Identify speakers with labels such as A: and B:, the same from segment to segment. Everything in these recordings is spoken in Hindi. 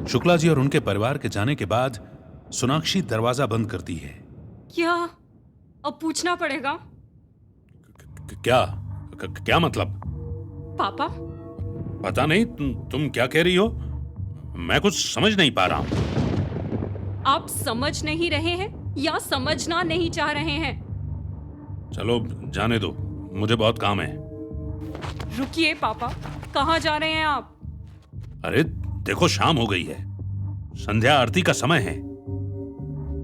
A: शुक्ला जी और उनके परिवार के जाने के बाद सोनाक्षी दरवाजा बंद करती है।
B: क्या अब पूछना पड़ेगा?
A: क्या क्या मतलब?
B: पापा,
A: पता नहीं तुम क्या कह रही हो? मैं कुछ समझ नहीं पा रहा हूं।
B: आप समझ नहीं रहे हैं या समझना नहीं चाह रहे हैं?
A: चलो जाने दो, मुझे बहुत काम है।
B: रुकिए पापा, कहाँ जा रहे हैं आप?
A: अरे देखो, शाम हो गई है, संध्या आरती का समय है।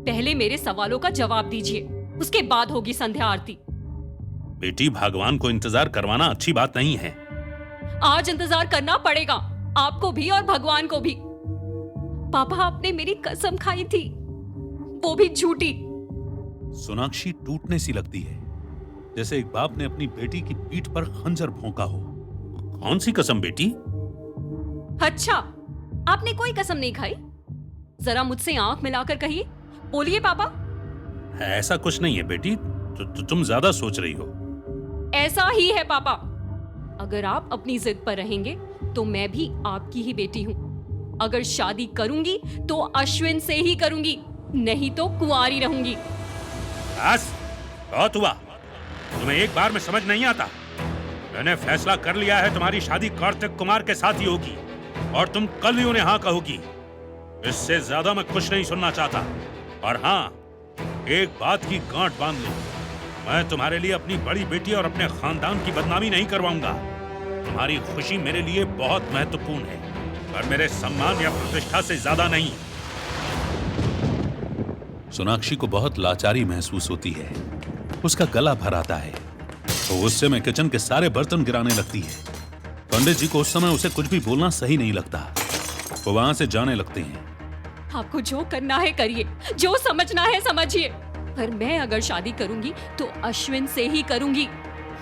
B: पहले मेरे सवालों का जवाब दीजिए, उसके बाद होगी संध्या आरती।
A: बेटी, भगवान को इंतजार करवाना अच्छी बात नहीं है।
B: आज इंतजार करना पड़ेगा, आपको भी और भगवान को भी। पापा, आपने मेरी कसम खाई थी, वो भी झूठी।
A: सोनाक्षी टूटने सी लगती है, जैसे एक बाप ने अपनी बेटी की पीठ पर खंजर भोंका हो। कौन सी कसम बेटी?
B: अच्छा, आपने कोई कसम नहीं खाई? जरा मुझसे आंख मिलाकर कहिए, बोलिए पापा।
A: ऐसा कुछ नहीं है बेटी, तुम ज्यादा सोच रही हो।
B: ऐसा ही है पापा। अगर आप अपनी जिद पर रहेंगे तो मैं भी आपकी ही बेटी हूं। अगर शादी करूंगी तो अश्विन से ही करूंगी, नहीं तो कुंवारी रहूंगी।
A: बस बहुत हुआ, तुम्हें एक बार में समझ नहीं आता। मैंने फैसला कर लिया है, तुम्हारी शादी कार्तिक कुमार के साथ ही होगी और तुम कल ही उन्हें हाँ कहोगी। इससे ज्यादा मैं कुछ नहीं सुनना चाहता। और हाँ, एक बात की गांठ बांध लो, मैं तुम्हारे लिए अपनी बड़ी बेटी और अपने खानदान की बदनामी नहीं करवाऊंगा। तुम्हारी खुशी मेरे लिए बहुत महत्वपूर्ण है, पर मेरे सम्मान या प्रतिष्ठा से ज्यादा नहीं। सोनाक्षी को बहुत लाचारी महसूस होती है, उसका गला भर आता है तो उससे मैं किचन के सारे बर्तन गिराने लगती है। पंडित जी को उस समय उसे कुछ भी बोलना सही नहीं लगता, वो वहां से जाने लगते हैं।
B: आपको जो करना है करिए, जो समझना है समझिए, पर मैं अगर शादी करूंगी तो अश्विन से ही करूंगी,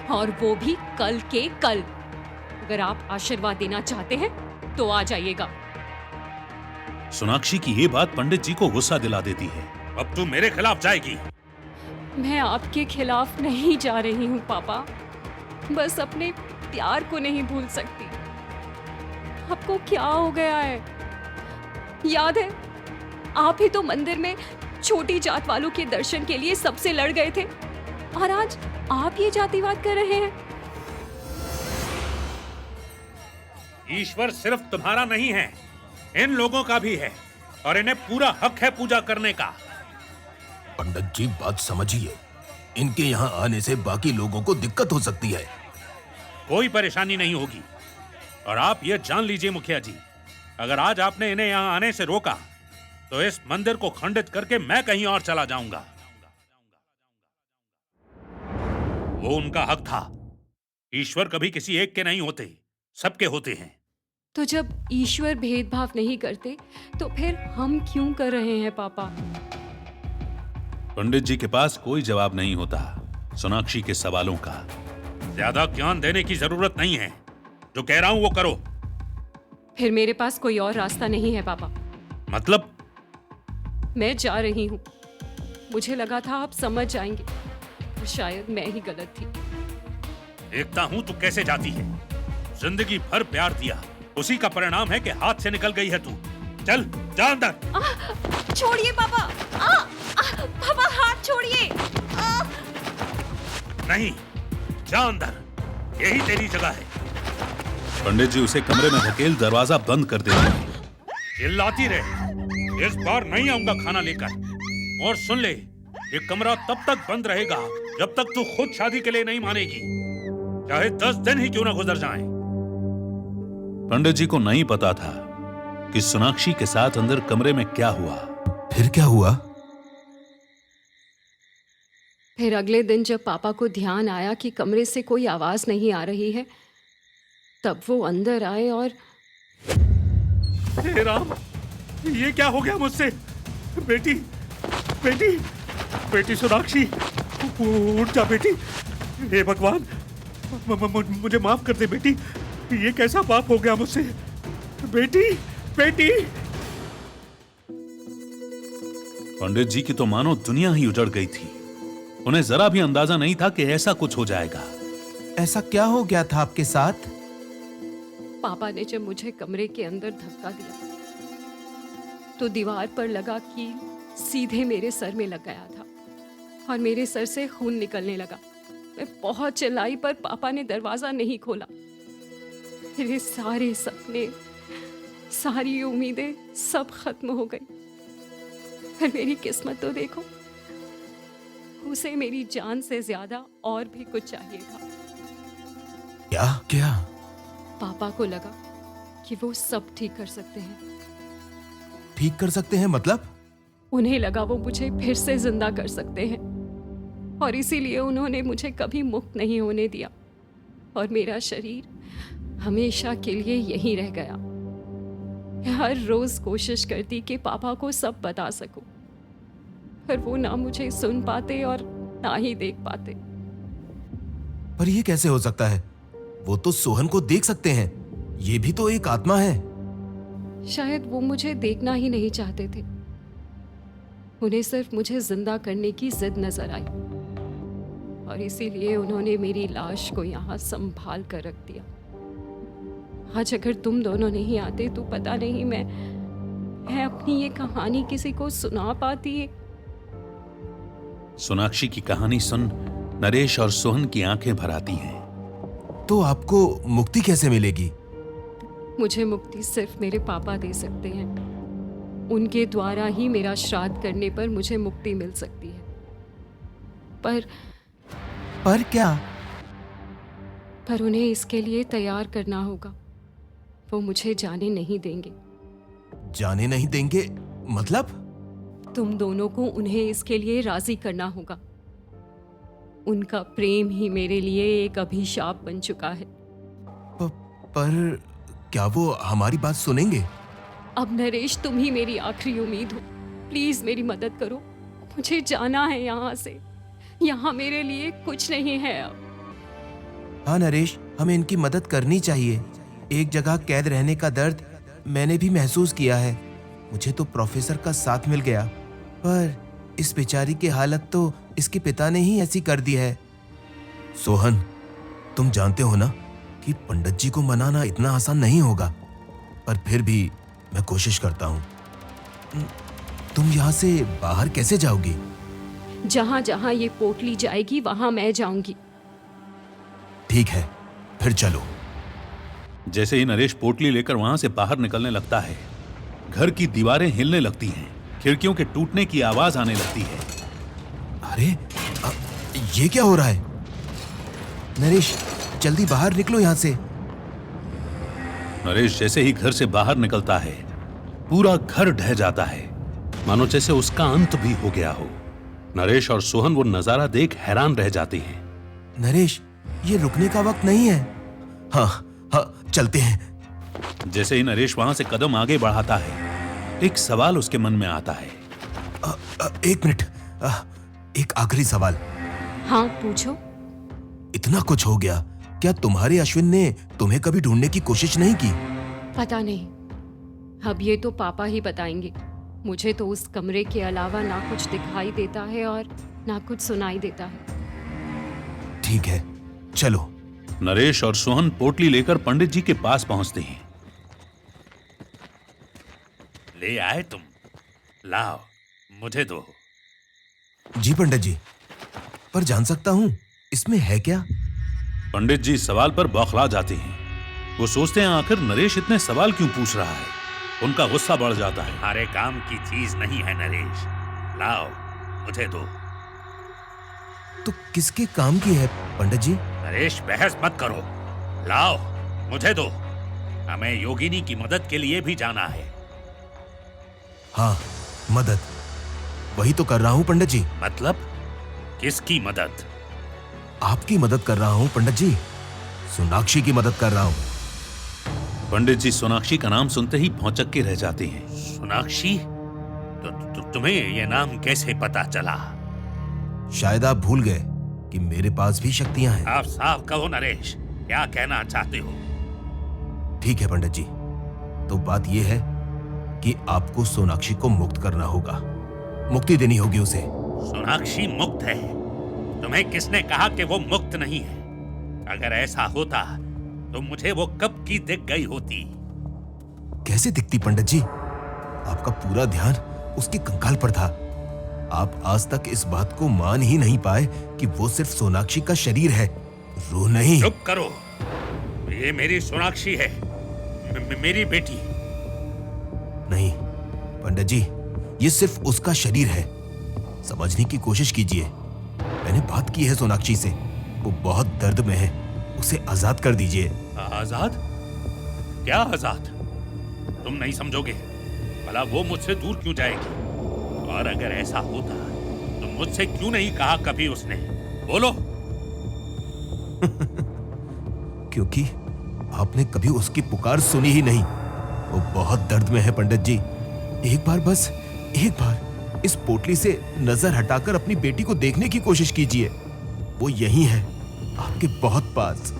B: और वो भी कल के कल। अगर आप आशीर्वाद देना चाहते हैं तो आ जाइएगा।
A: सोनाक्षी की ये बात पंडित जी को गुस्सा दिला देती है। अब तू मेरे खिलाफ जाएगी?
B: मैं आपके खिलाफ नहीं जा रही हूँ पापा, बस अपने प्यार को नहीं भूल सकती। आपको क्या हो गया है? याद है, आप ही तो मंदिर में छोटी जात वालों के दर्शन के लिए सबसे लड़ गए थे, और आज आप ये जातिवाद कर रहे हैं।
A: ईश्वर सिर्फ तुम्हारा नहीं है, इन लोगों का भी है, और इन्हें पूरा हक है पूजा करने का।
C: पंडित जी, बात समझिए, इनके यहाँ आने से बाकी लोगों को दिक्कत हो सकती है।
A: कोई परेशानी नहीं होगी, और आप ये जान लीजिए मुखिया जी, अगर आज आपने इन्हें यहाँ आने से रोका तो इस मंदिर को खंडित करके मैं कहीं और चला जाऊंगा। वो उनका हक था। ईश्वर कभी किसी एक के नहीं होते, सबके होते हैं।
B: तो जब ईश्वर भेदभाव नहीं करते तो फिर हम क्यों कर रहे हैं पापा?
A: पंडित जी के पास कोई जवाब नहीं होता सोनाक्षी के सवालों का। ज्यादा ज्ञान देने की जरूरत नहीं है, जो कह रहा हूं वो करो।
B: फिर मेरे पास कोई और रास्ता नहीं है पापा।
A: मतलब?
B: मैं जा रही हूँ। मुझे लगा था आप समझ जाएंगे, और शायद मैं ही गलत थी।
A: देखता हूं तू कैसे जाती है। जिंदगी भर प्यार दिया, उसी का परिणाम है कि हाथ से निकल गई है तू। चल जा अंदर।
B: छोड़िए पापा। पापा, हाथ छोड़िए।
A: नहीं, जा अंदर, यही तेरी जगह है। पंडित जी उसे कमरे में धकेल दरवाजा बंद कर देते हैं। चिल्लाती रहे, इस बार नहीं आऊंगा खाना लेकर। और सुन ले, ये कमरा तब तक बंद रहेगा जब तक तू खुद शादी के लिए नहीं मानेगी, चाहे 10 दिन ही क्यों ना गुजर जाएं। पंडित जी को नहीं पता था कि सोनाक्षी के साथ अंदर कमरे में क्या हुआ।
C: फिर क्या हुआ?
B: फिर अगले दिन जब पापा को ध्यान आया कि कमरे से कोई आवाज नहीं आ रही है, तब वो अंदर आए और
A: हे राम, ये क्या हो गया मुझसे? बेटी, बेटी, बेटी सोनाक्षी, उठ जा बेटी। हे भगवान, मुझे माफ कर दे बेटी, ये कैसा पाप हो गया मुझसे? बेटी, बेटी। पंडित जी की तो मानो दुनिया ही उजड़ गई थी। उन्हें जरा भी अंदाजा नहीं था कि ऐसा कुछ हो जाएगा।
D: ऐसा क्या हो गया था आपके साथ?
B: पापा ने जब मुझे कमरे के अंदर धक्का दिया तो दीवार पर लगा कील सीधे मेरे सर में लग गया था और मेरे सर से खून निकलने लगा। मैं बहुत चिल्लाई पर पापा ने दरवाजा नहीं खोला। मेरे सारे सपने, सारी उम्मीदें सब खत्म हो गई। पर मेरी किस्मत तो देखो, उसे मेरी जान से ज्यादा और भी कुछ चाहिए था।
C: क्या क्या?
B: पापा को लगा कि वो सब ठीक कर सकते हैं।
C: ठीक कर सकते हैं मतलब?
B: उन्हें लगा वो मुझे फिर से जिंदा कर सकते हैं और इसीलिए उन्होंने मुझे कभी मुक्त नहीं होने दिया और मेरा शरीर हमेशा के लिए यहीं रह गया। मैं हर रोज कोशिश करती कि पापा को सब बता सकूं, पर वो ना मुझे सुन पाते और ना ही देख पाते।
C: पर ये कैसे हो सकता है? वो तो सोहन को देख सकते हैं। ये भी तो एक आत्मा है।
B: शायद वो मुझे देखना ही नहीं चाहते थे। उन्हें सिर्फ मुझे जिंदा करने की जिद नजर आई और इसीलिए उन्होंने मेरी लाश को यहाँ संभाल कर रख दिया। आज अगर तुम दोनों नहीं आते तो पता नहीं मैं अपनी ये कहानी किसी को सुना पाती है।
E: सोनाक्षी की कहानी सुन नरेश और सोहन की आंखें भर आती हैं।
C: तो आपको मुक्ति कैसे मिलेगी?
B: मुझे मुक्ति सिर्फ मेरे पापा दे सकते हैं। उनके द्वारा ही मेरा श्राद्ध करने पर मुझे मुक्ति मिल सकती है।
C: पर क्या?
B: पर उन्हें इसके लिए तैयार करना होगा। वो मुझे जाने नहीं देंगे।
C: जाने नहीं देंगे मतलब?
B: तुम दोनों को उन्हें इसके लिए राजी करना होगा। उनका प्रेम ही मेरे लिए एक अभिशाप बन चुका है।
C: पर क्या वो हमारी बात सुनेंगे?
B: अब नरेश, तुम ही मेरी आखिरी उम्मीद हो। प्लीज मेरी मदद करो। मुझे जाना है यहाँ से। यहाँ मेरे लिए कुछ नहीं है अब।
C: हाँ नरेश, हमें इनकी मदद करनी चाहिए। एक जगह कैद रहने का दर्द मैंने भी महसूस किया है। मुझे तो प्रोफेसर का साथ मिल गया, पर इस बेचारी की हालत तो इसके पिता ने ही ऐसी कर दी है। सोहन, तुम जानते हो ना कि पंडित जी को मनाना इतना आसान नहीं होगा, पर फिर भी मैं कोशिश करता हूँ। तुम यहाँ से बाहर कैसे जाओगी?
B: जहाँ जहाँ ये पोटली जाएगी वहाँ मैं जाऊंगी।
C: ठीक है, फिर चलो।
E: जैसे ही नरेश पोटली लेकर वहां से बाहर निकलने लगता है, घर की दीवारें हिलने लगती हैं, खिड़कियों के टूटने की आवाज आने लगती है।
C: अरे ये क्या हो रहा है? नरेश, जल्दी बाहर निकलो यहाँ से।
E: नरेश जैसे ही घर से बाहर निकलता है, पूरा घर ढह जाता है, मानो जैसे उसका अंत भी हो गया हो। नरेश और सोहन वो नजारा देख हैरान रह जाते हैं।
C: नरेश, ये रुकने का वक्त नहीं है। हाँ, चलते हैं।
E: जैसे ही नरेश वहां से कदम आगे बढ़ाता है, एक सवाल उसके मन में आता है।
C: एक मिनट, एक आखिरी सवाल।
B: हाँ, पूछो।
C: इतना कुछ हो गया, क्या तुम्हारे अश्विन ने तुम्हें कभी ढूंढने की कोशिश नहीं की?
B: पता नहीं, अब ये तो पापा ही बताएंगे। मुझे तो उस कमरे के अलावा ना कुछ दिखाई देता है और ना कुछ सुनाई देता है।
C: ठीक है, चलो।
E: नरेश और सोहन पोटली लेकर पंडित जी के पास पहुंचते हैं।
A: ले आए तुम? लाओ, मुझे दो।
C: जी पंडित जी, पर जान सकता हूँ इसमें है क्या?
E: पंडित जी सवाल पर बौखला जाते हैं। वो सोचते हैं आखिर नरेश इतने सवाल क्यों पूछ रहा है। उनका गुस्सा बढ़ जाता है।
A: हमारे काम की चीज नहीं है नरेश, लाओ, मुझे दो।
C: तो किसके काम की है पंडित जी?
A: नरेश, बहस मत करो। लाओ, मुझे दो। हमें योगिनी की मदद के लिए भी जाना है।
C: हाँ, मदद वही तो कर रहा हूँ पंडित जी।
A: मतलब किसकी मदद?
C: आपकी मदद कर रहा हूँ पंडित जी। सोनाक्षी की मदद कर रहा हूँ।
E: पंडित जी सोनाक्षी का नाम सुनते ही भौंचक के रह जाते हैं।
A: सोनाक्षी? तुम्हें यह नाम कैसे पता चला?
C: शायद आप भूल गए कि मेरे पास भी शक्तियां हैं।
A: आप साफ कहो नरेश, क्या कहना चाहते हो?
C: ठीक है पंडित जी, तो बात यह है कि आपको सोनाक्षी को मुक्त करना होगा। मुक्ति देनी होगी उसे।
A: सोनाक्षी मुक्त है? तुम्हें किसने कहा कि वो मुक्त नहीं है? अगर ऐसा होता तो मुझे वो कब की दिख गई होती।
C: कैसे दिखती पंडित जी? आपका पूरा ध्यान उसके कंकाल पर था। आप आज तक इस बात को मान ही नहीं पाए कि वो सिर्फ सोनाक्षी का शरीर है, रूह नहीं।
A: चुप करो, ये मेरी सोनाक्षी है, मेरी बेटी।
C: नहीं पंडित जी, ये सिर्फ उसका शरीर है। समझने की कोशिश कीजिए। मैंने बात की है सोनाक्षी से, वो बहुत दर्द में है, उसे आजाद कर दीजिए।
A: आजाद? क्या आजाद? तुम नहीं समझोगे। भला वो मुझसे दूर क्यों जाएगी? और अगर ऐसा होता तो मुझसे क्यों नहीं कहा कभी उसने? बोलो।
C: क्योंकि आपने कभी उसकी पुकार सुनी ही नहीं। वो बहुत दर्द में है पंडित जी। एक बार, बस एक बार इस पोटली से नजर हटाकर अपनी बेटी को देखने की कोशिश कीजिए। वो यहीं है, आपके बहुत पास।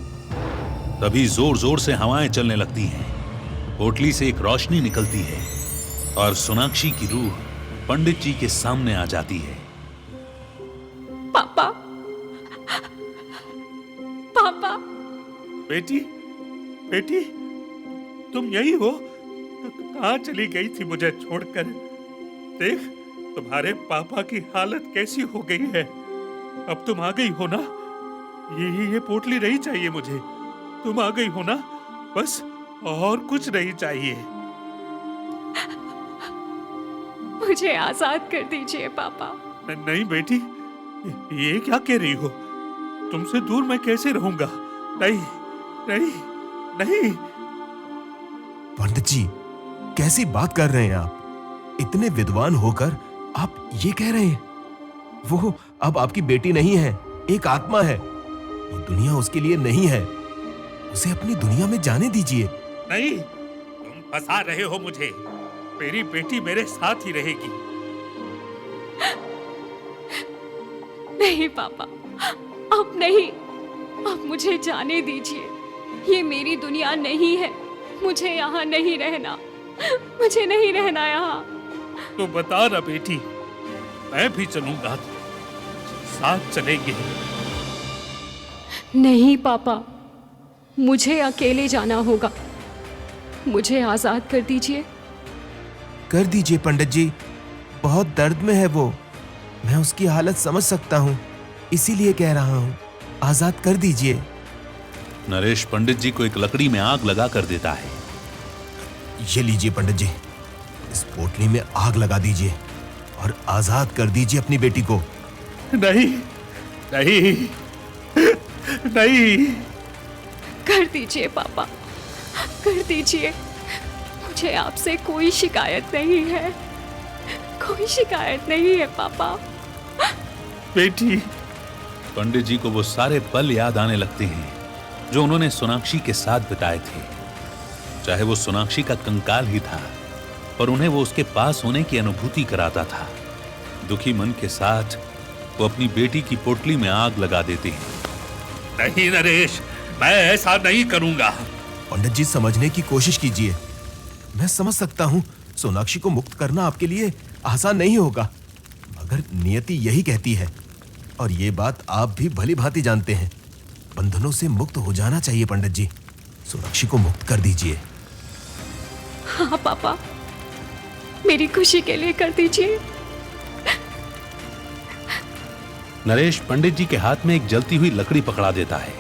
E: तभी जोर जोर से हवाएं चलने लगती हैं। पोटली से एक रोशनी निकलती है और सोनाक्षी की रूह पंडित जी के सामने आ जाती है।
B: पापा, पापा।
A: बेटी, बेटी, तुम यही हो? कहाँ चली गई थी मुझे छोड़कर? देख, तुम्हारे पापा की हालत कैसी हो गई है। अब तुम आ गई हो ना? ये पोटली नहीं चाहिए मुझे। तुम आ गई हो ना? बस, और कुछ नहीं चाहिए।
B: मुझे आजाद कर दीजिए पापा।
A: नहीं बेटी, ये क्या कह रही हो? तुमसे दूर मैं कैसे रहूंगा? नहीं, नहीं, नहीं।
C: पंडित जी, कैसी बात कर रहे हैं आप? इतने विद्वान होकर आप ये कह रहे हैं? वो अब आपकी बेटी नहीं है, एक आत्मा है। ये दुनिया उसके लिए नहीं है। उसे अपनी दुनिया में जाने दीजिए।
A: नहीं, तुम फंसा रहे हो मुझे। मेरी बेटी मेरे साथ ही रहेगी।
B: नहीं पापा, अब नहीं। अब मुझे जाने दीजिए। ये मेरी दुनिया नहीं है। मुझे यहाँ नहीं रहना। मुझे नहीं रहना यहाँ।
A: तो बता ना बेटी, मैं भी चलूंगा, साथ चलेंगे।
B: नहीं पापा, मुझे अकेले जाना होगा। मुझे आजाद कर दीजिए।
C: कर दीजिए पंडित जी, बहुत दर्द में है वो। मैं उसकी हालत समझ सकता हूँ, इसीलिए कह रहा हूँ, आजाद कर दीजिए।
E: नरेश पंडित जी को एक लकड़ी में आग लगा कर देता है।
C: ये लीजिए पंडित जी, इस पोटली में आग लगा दीजिए और आजाद कर दीजिए अपनी बेटी को।
A: नहीं, नहीं, नहीं।
B: कर दीजिए पापा, कर दीजिए। मुझे आपसे कोई शिकायत नहीं है। कोई शिकायत नहीं है पापा।
A: बेटी।
E: पंडित जी को वो सारे पल याद आने लगते हैं जो उन्होंने सोनाक्षी के साथ बिताए थे। चाहे वो सोनाक्षी का कंकाल ही था, पर उन्हें वो उसके पास होने की अनुभूति कराता था। दुखी मन के साथ वो अपनी बेटी की पोटली में आग लगा देते हैं।
A: नहीं नरेश, मैं ऐसा नहीं करूंगा।
C: पंडित जी, समझने की कोशिश कीजिए। मैं समझ सकता हूँ सोनाक्षी को मुक्त करना आपके लिए आसान नहीं होगा, मगर नियति यही कहती है और ये बात आप भी भली भांति जानते हैं। बंधनों से मुक्त हो जाना चाहिए पंडित जी। सोनाक्षी को मुक्त कर दीजिए।
B: हाँ पापा, मेरी खुशी के लिए कर दीजिए।
E: नरेश पंडित जी के हाथ में एक जलती हुई लकड़ी पकड़ा देता है।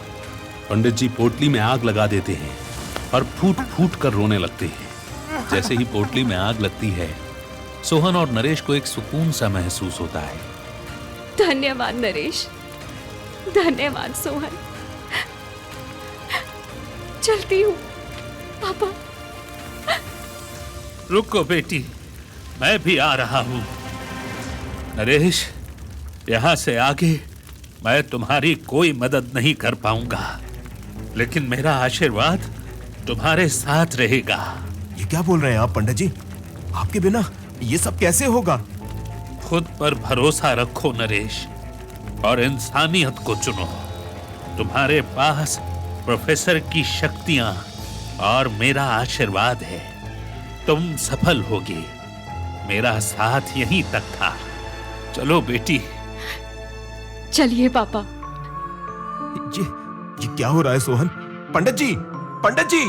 E: पंडित जी पोटली में आग लगा देते हैं और फूट फूट कर रोने लगते हैं। जैसे ही पोटली में आग लगती है, सोहन और नरेश को एक सुकून सा महसूस होता है।
B: धन्यवाद नरेश, धन्यवाद सोहन। चलती हूँ पापा।
A: रुको बेटी, मैं भी आ रहा हूं। नरेश, यहां से आगे मैं तुम्हारी कोई मदद नहीं कर पाऊंगा, लेकिन मेरा आशीर्वाद तुम्हारे साथ रहेगा।
C: ये क्या बोल रहे हैं आप पंडित जी? आपके बिना ये सब कैसे होगा?
A: खुद पर भरोसा रखो नरेश, और इंसानियत को चुनो। तुम्हारे पास प्रोफेसर की शक्तियां और मेरा आशीर्वाद है। तुम सफल होगे। मेरा साथ यहीं तक था। चलो बेटी।
B: चलिए पापा।
C: ये क्या हो रहा है सोहन? पंडित जी, पंडित जी!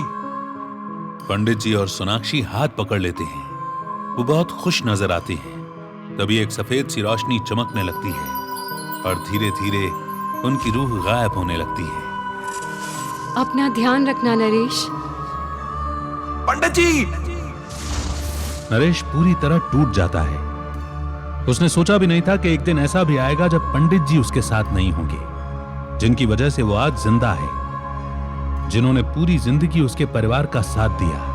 E: पंडित जी और सोनाक्षी हाथ पकड़ लेते हैं वो बहुत खुश नजर आती हैं। तभी एक सफेद सी रोशनी चमकने लगती है और धीरे धीरे उनकी रूह गायब होने लगती है।
B: अपना ध्यान रखना नरेश।
C: पंडित जी!
E: नरेश पूरी तरह टूट जाता है। उसने सोचा भी नहीं था कि एक दिन ऐसा भी आएगा जब पंडित जी उसके साथ नहीं होंगे, जिनकी वजह से वो आज जिंदा है, जिन्होंने पूरी जिंदगी उसके परिवार का साथ दिया।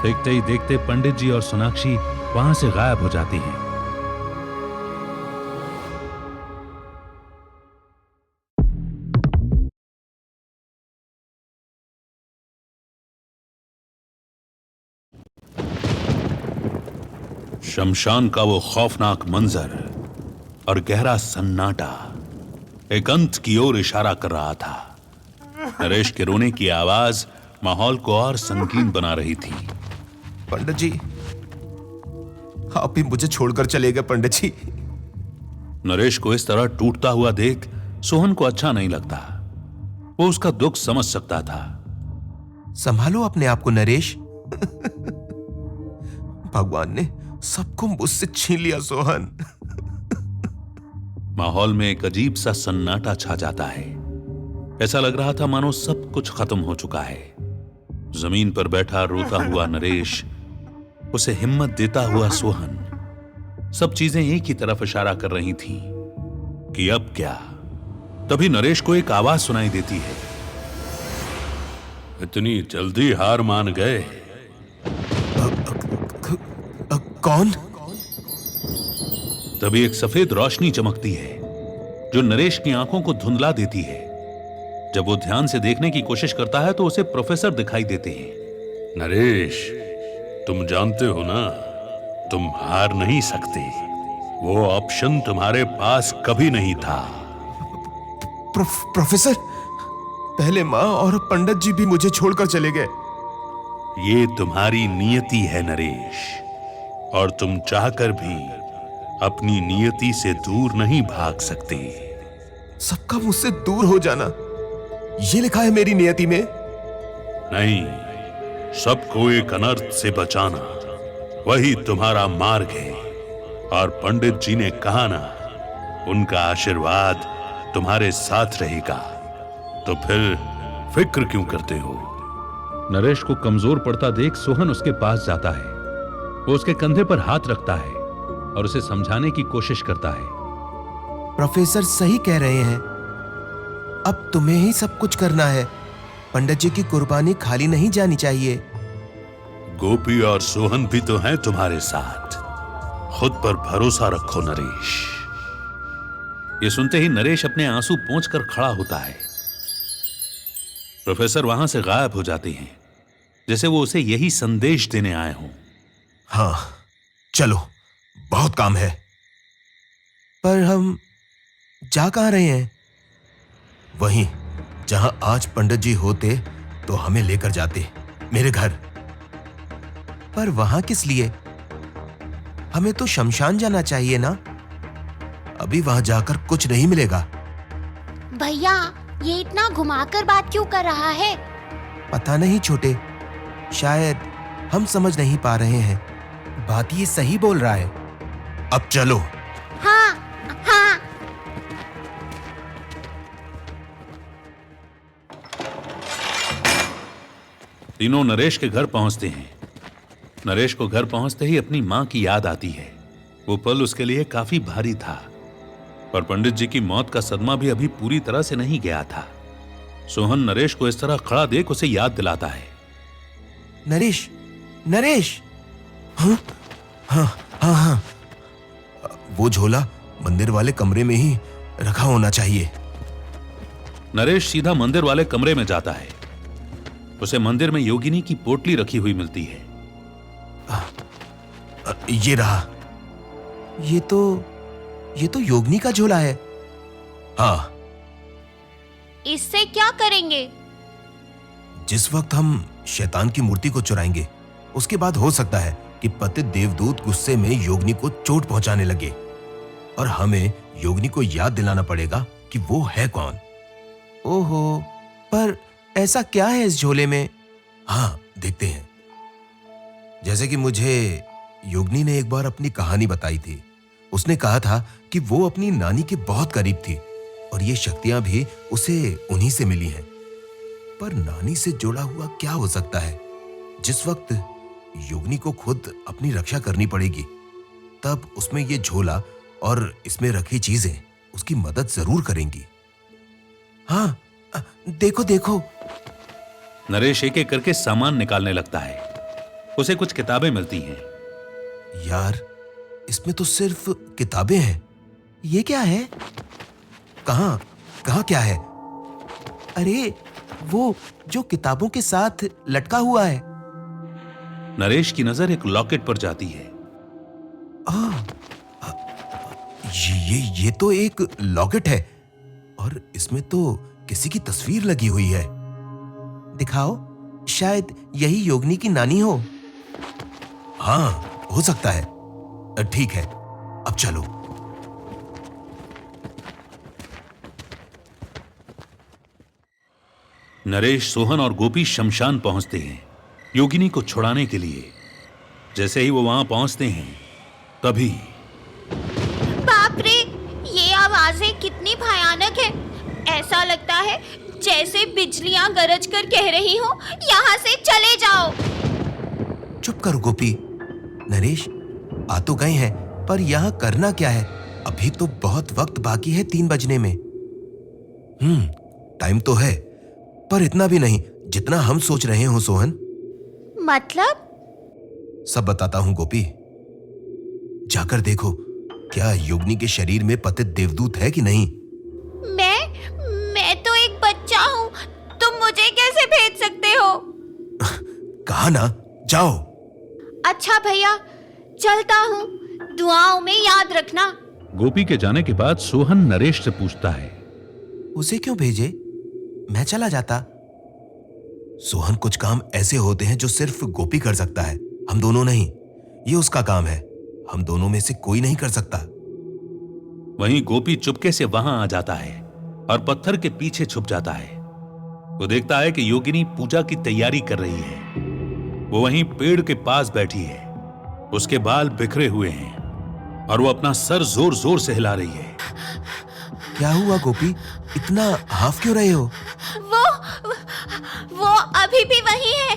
E: देखते ही देखते पंडित जी और सोनाक्षी वहां से गायब हो जाती हैं। शमशान का वो खौफनाक मंजर और गहरा सन्नाटा एक अंत की ओर इशारा कर रहा था। नरेश के रोने की आवाज माहौल को और संगीन बना रही थी।
C: पंडित जी, आप ही मुझे छोड़कर चले गए पंडित जी।
E: नरेश को इस तरह टूटता हुआ देख सोहन को अच्छा नहीं लगता। वो उसका दुख समझ सकता था।
C: संभालो अपने आप को नरेश। भगवान ने सबको मुझसे छीन लिया सोहन।
E: माहौल में एक अजीब सा सन्नाटा छा जाता है। ऐसा लग रहा था मानो सब कुछ खत्म हो चुका है। जमीन पर बैठा रोता हुआ नरेश, उसे हिम्मत देता हुआ सोहन, सब चीजें एक ही तरफ इशारा कर रही थीं कि अब क्या। तभी नरेश को एक आवाज सुनाई देती है।
A: इतनी जल्दी हार मान गए?
C: कौन?
E: तभी एक सफेद रोशनी चमकती है जो नरेश की आंखों को धुंधला देती है। जब वो ध्यान से देखने की कोशिश करता है तो उसे प्रोफेसर दिखाई देते हैं।
A: नरेश, तुम जानते हो ना, तुम हार नहीं सकते। वो ऑप्शन तुम्हारे पास कभी नहीं था।
C: प्रोफेसर, पहले माँ और पंडित जी भी मुझे छोड़कर चले गए।
A: ये तुम्हारी नियति है नरेश, और तुम चाहकर भी अपनी नियति से दूर नहीं भाग सकते।
C: सबका मुझसे दूर हो जाना, ये लिखा है मेरी नियति में?
A: नहीं, सबको एक अनर्थ से बचाना, वही तुम्हारा मार्ग है। और पंडित जी ने कहा ना, उनका आशीर्वाद तुम्हारे साथ रहेगा। तो फिर फिक्र क्यों करते हो?
E: नरेश को कमजोर पड़ता देख सोहन उसके पास जाता है। वो उसके कंधे पर हाथ रखता है और उसे समझाने की कोशिश करता है।
C: प्रोफेसर सही कह रहे हैं, अब तुम्हें ही सब कुछ करना है। पंडित जी की कुर्बानी खाली नहीं जानी चाहिए।
A: गोपी और सोहन भी तो हैं तुम्हारे साथ। खुद पर भरोसा रखो नरेश।
E: ये सुनते ही नरेश अपने आंसू पोंछकर खड़ा होता है। प्रोफेसर वहां से गायब हो जाते हैं, जैसे वो उसे यही संदेश देने आए हों।
C: हाँ, चलो, बहुत काम है। पर हम जा कहां रहे हैं? वहीं जहां आज पंडित जी होते तो हमें लेकर जाते, मेरे घर। पर वहां किस लिए? हमें तो शमशान जाना चाहिए ना। अभी वहां जाकर कुछ नहीं मिलेगा।
F: भैया, ये इतना घुमाकर बात क्यों कर रहा है?
C: पता नहीं छोटे, शायद हम समझ नहीं पा रहे हैं। बात ये सही बोल रहा है। अब चलो।
F: हाँ, हाँ।
E: तीनों नरेश के घर पहुंचते हैं। नरेश को घर पहुंचते ही अपनी मां की याद आती है। वो पल उसके लिए काफी भारी था, और पंडित जी की मौत का सदमा भी अभी पूरी तरह से नहीं गया था। सोहन नरेश को इस तरह खड़ा देख उसे याद दिलाता है।
C: नरेश, नरेश! हाँ, हाँ, हाँ, हाँ। वो झोला मंदिर वाले कमरे में ही रखा होना चाहिए।
E: नरेश सीधा मंदिर वाले कमरे में जाता है। उसे मंदिर में योगिनी की पोटली रखी हुई मिलती है।
C: ये रहा। ये तो योगिनी का झोला है। हाँ।
F: इससे क्या करेंगे?
C: जिस वक्त हम शैतान की मूर्ति को चुराएंगे, उसके बाद हो सकता है कि पतित देवदूत गुस्से में योगिनी को चोट पहुंचाने लगे, और हमें योगिनी को याद दिलाना पड़ेगा कि वो है कौन। ओहो, पर ऐसा क्या है इस झोले में? हाँ, देखते हैं। जैसे कि मुझे योगिनी ने एक बार अपनी कहानी बताई थी। उसने कहा था कि वो अपनी नानी के बहुत करीब थी और ये शक्तियां भी उसे उन्हीं से मिली हैं। पर नानी से जुड़ा हुआ क्या हो सकता है? जिस वक्त योगिनी को खुद अपनी रक्षा करनी पड़ेगी, तब उसमें ये झोला और इसमें रखी चीजें उसकी मदद जरूर करेंगी। हाँ, देखो देखो।
E: नरेश एक एक करके सामान निकालने लगता है। उसे कुछ किताबें मिलती हैं।
C: यार, इसमें तो सिर्फ किताबें हैं। ये क्या है? कहाँ कहाँ क्या है? अरे, वो जो किताबों के साथ लटका हुआ है।
E: नरेश की नजर एक लॉकेट पर जाती है।
C: ये तो एक लॉकेट है और इसमें तो किसी की तस्वीर लगी हुई है। दिखाओ, शायद यही योगिनी की नानी हो। हाँ, हो सकता है। ठीक है, अब चलो।
E: नरेश, सोहन और गोपी शमशान पहुंचते हैं योगिनी को छुड़ाने के लिए। जैसे ही वो वहां पहुंचते हैं, तभी
F: बाप रे, ये आवाजें कितनी भयानक है। ऐसा लगता है जैसे बिजलियां गरज कर कह रही हो, यहाँ से चले जाओ।
C: चुप करो गोपी। नरेश, आ तो गए हैं, पर यहाँ करना क्या है? अभी तो बहुत वक्त बाकी है 3 बजने में। टाइम तो है, पर इतना भी नहीं जितना हम सोच रहे हो सोहन।
F: मतलब?
C: सब बताता हूं गोपी। जाकर देखो, क्या योगिनी के शरीर में पतित देवदूत है कि नहीं।
F: मैं तो एक बच्चा हूँ, तुम मुझे कैसे भेज सकते हो?
C: कहा ना, जाओ।
F: अच्छा भैया, चलता हूँ, दुआओं में याद रखना।
E: गोपी के जाने के बाद सोहन नरेश से पूछता है,
C: उसे क्यों भेजे? मैं चला जाता। सोहन, कुछ काम ऐसे होते हैं जो सिर्फ गोपी कर सकता है, हम दोनों नहीं। ये उसका काम है, हम दोनों में से कोई नहीं कर सकता।
E: वहीं गोपी चुपके से वहां आ जाता है और पत्थर के पीछे छुप जाता है। वो देखता है कि योगिनी पूजा की तैयारी कर रही है। वो वहीं पेड़ के पास बैठी है। उसके बाल बिखरे हुए हैं और वो अपना सर जोर जोर से हिला रही है।
C: क्या हुआ गोपी, इतना हाफ क्यों रहे हो?
F: वो अभी भी वही है।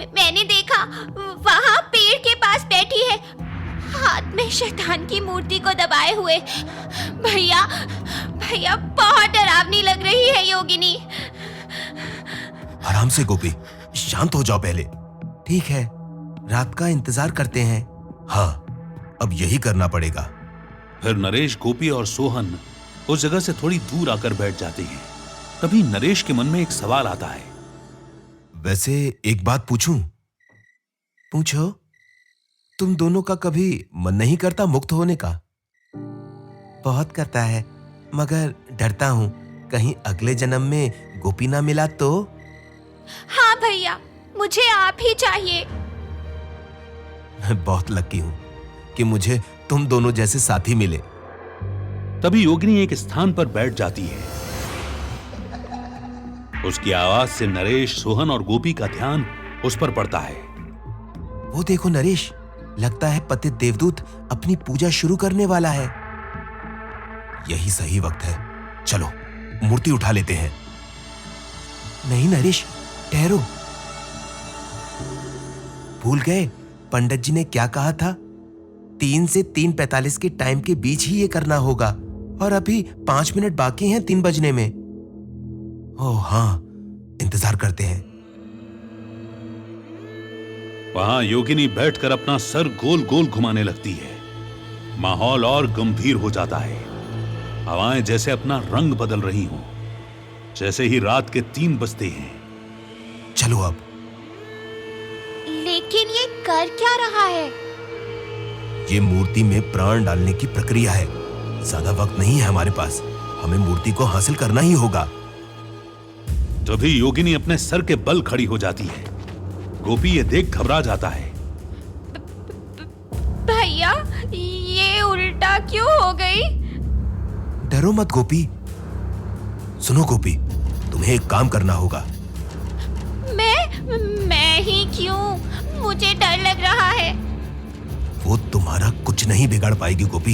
F: मैंने देखा, वहां पेड़ के पास बैठी है, हाथ में शैतान की मूर्ति को दबाए हुए। भैया, बहुत डरावनी लग रही है योगिनी।
C: आराम से गोपी, शांत हो जाओ पहले। ठीक है, रात का इंतजार करते हैं। हाँ, अब यही करना पड़ेगा।
E: फिर नरेश, गोपी और सोहन उस जगह से थोड़ी दूर आकर बैठ जाते हैं। तभी नरेश के मन में एक सवाल आता है।
C: वैसे एक बात पूछूं? पूछो। तुम दोनों का कभी मन नहीं करता मुक्त होने का? बहुत करता है, मगर डरता हूं कहीं अगले जन्म में गोपी ना मिला तो।
F: हाँ भैया, मुझे आप ही चाहिए।
C: मैं बहुत लकी हूं कि मुझे तुम दोनों जैसे साथी मिले।
E: तभी योगिनी एक स्थान पर बैठ जाती है। उसकी आवाज से नरेश, सोहन और गोपी का ध्यान उस पर पड़ता है।
C: वो देखो नरेश, लगता है पतित देवदूत अपनी पूजा शुरू करने वाला है। यही सही वक्त है, चलो मूर्ति उठा लेते हैं। नहीं नरेश, ठहरो। भूल गए पंडित जी ने क्या कहा था? 3 से 3:45 के टाइम के बीच ही ये करना होगा और अभी 5 मिनट बाकी हैं 3 बजने में। ओह हाँ, इंतजार करते हैं।
E: वहां योगिनी बैठकर अपना सर गोल गोल घुमाने लगती है। माहौल और गंभीर हो जाता है। हवाएं जैसे अपना रंग बदल रही हों। जैसे ही रात के 3 बजते हैं।
C: चलो अब।
F: लेकिन ये कर क्या रहा है?
C: ये मूर्ति में प्राण डालने की प्रक्रिया है। ज्यादा वक्त नहीं है हमारे पास, हमें मूर्ति को हासिल करना ही होगा।
E: तभी योगिनी अपने सर के बल खड़ी हो जाती है। गोपी ये देख घबरा जाता है।
F: भैया, ये उल्टा क्यों हो गई?
C: डरो मत गोपी। सुनो गोपी, तुम्हें एक काम करना होगा।
F: मैं ही क्यों? मुझे डर लग रहा है।
C: वो तुम्हारा कुछ नहीं बिगाड़ पाएगी गोपी।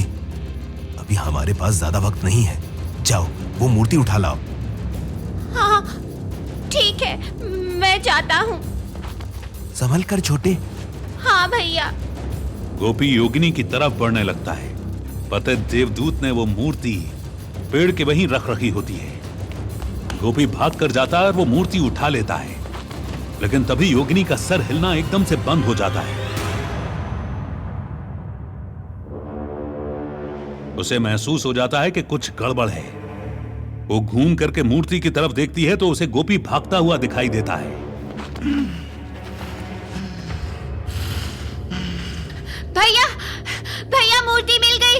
C: अभी हमारे पास ज्यादा वक्त नहीं है। जाओ वो मूर्ति उठा लाओ।
F: हाँ ठीक है, मैं जाता हूँ।
C: संभल कर छोटे।
F: हाँ भैया।
E: गोपी योगिनी की तरफ बढ़ने लगता है। पतित देवदूत ने वो मूर्ति पेड़ के वहीं रख रखी होती है। गोपी भाग कर जाता है और वो मूर्ति उठा लेता है, लेकिन तभी योगिनी का सर हिलना एकदम से बंद हो जाता है। उसे महसूस हो जाता है कि कुछ गड़बड़ है। वो घूम करके मूर्ति की तरफ देखती है तो उसे गोपी भागता हुआ दिखाई देता है।
F: भैया, भैया मूर्ति मिल गई,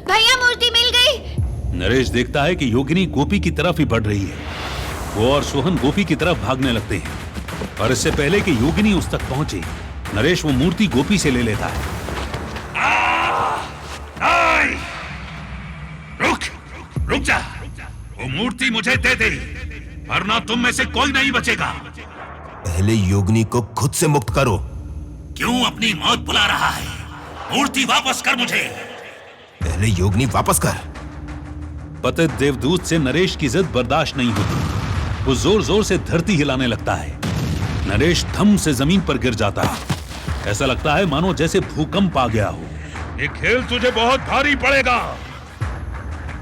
F: भैया मूर्ति मिल गई।
E: नरेश देखता है कि योगिनी गोपी की तरफ ही बढ़ रही है। वो और सोहन गोपी की तरफ भागने लगते हैं, और इससे पहले कि योगिनी उस तक पहुंचे, नरेश वो मूर्ति गोपी से ले लेता है।
A: रुक जा, वो मूर्ति मुझे दे दे, वरना तुम में से कोई नहीं बचेगा।
C: पहले योगिनी को खुद से मुक्त करो।
A: क्यों अपनी मौत बुला रहा है? मूर्ति वापस कर मुझे।
C: पहले योगिनी वापस कर।
E: पतित देवदूत से नरेश की जिद बर्दाश्त नहीं होती। वो जोर जोर से धरती हिलाने लगता है। नरेश थम से जमीन पर गिर जाता है। ऐसा लगता है मानो जैसे भूकंप आ गया हो।
A: ये खेल तुझे बहुत भारी पड़ेगा।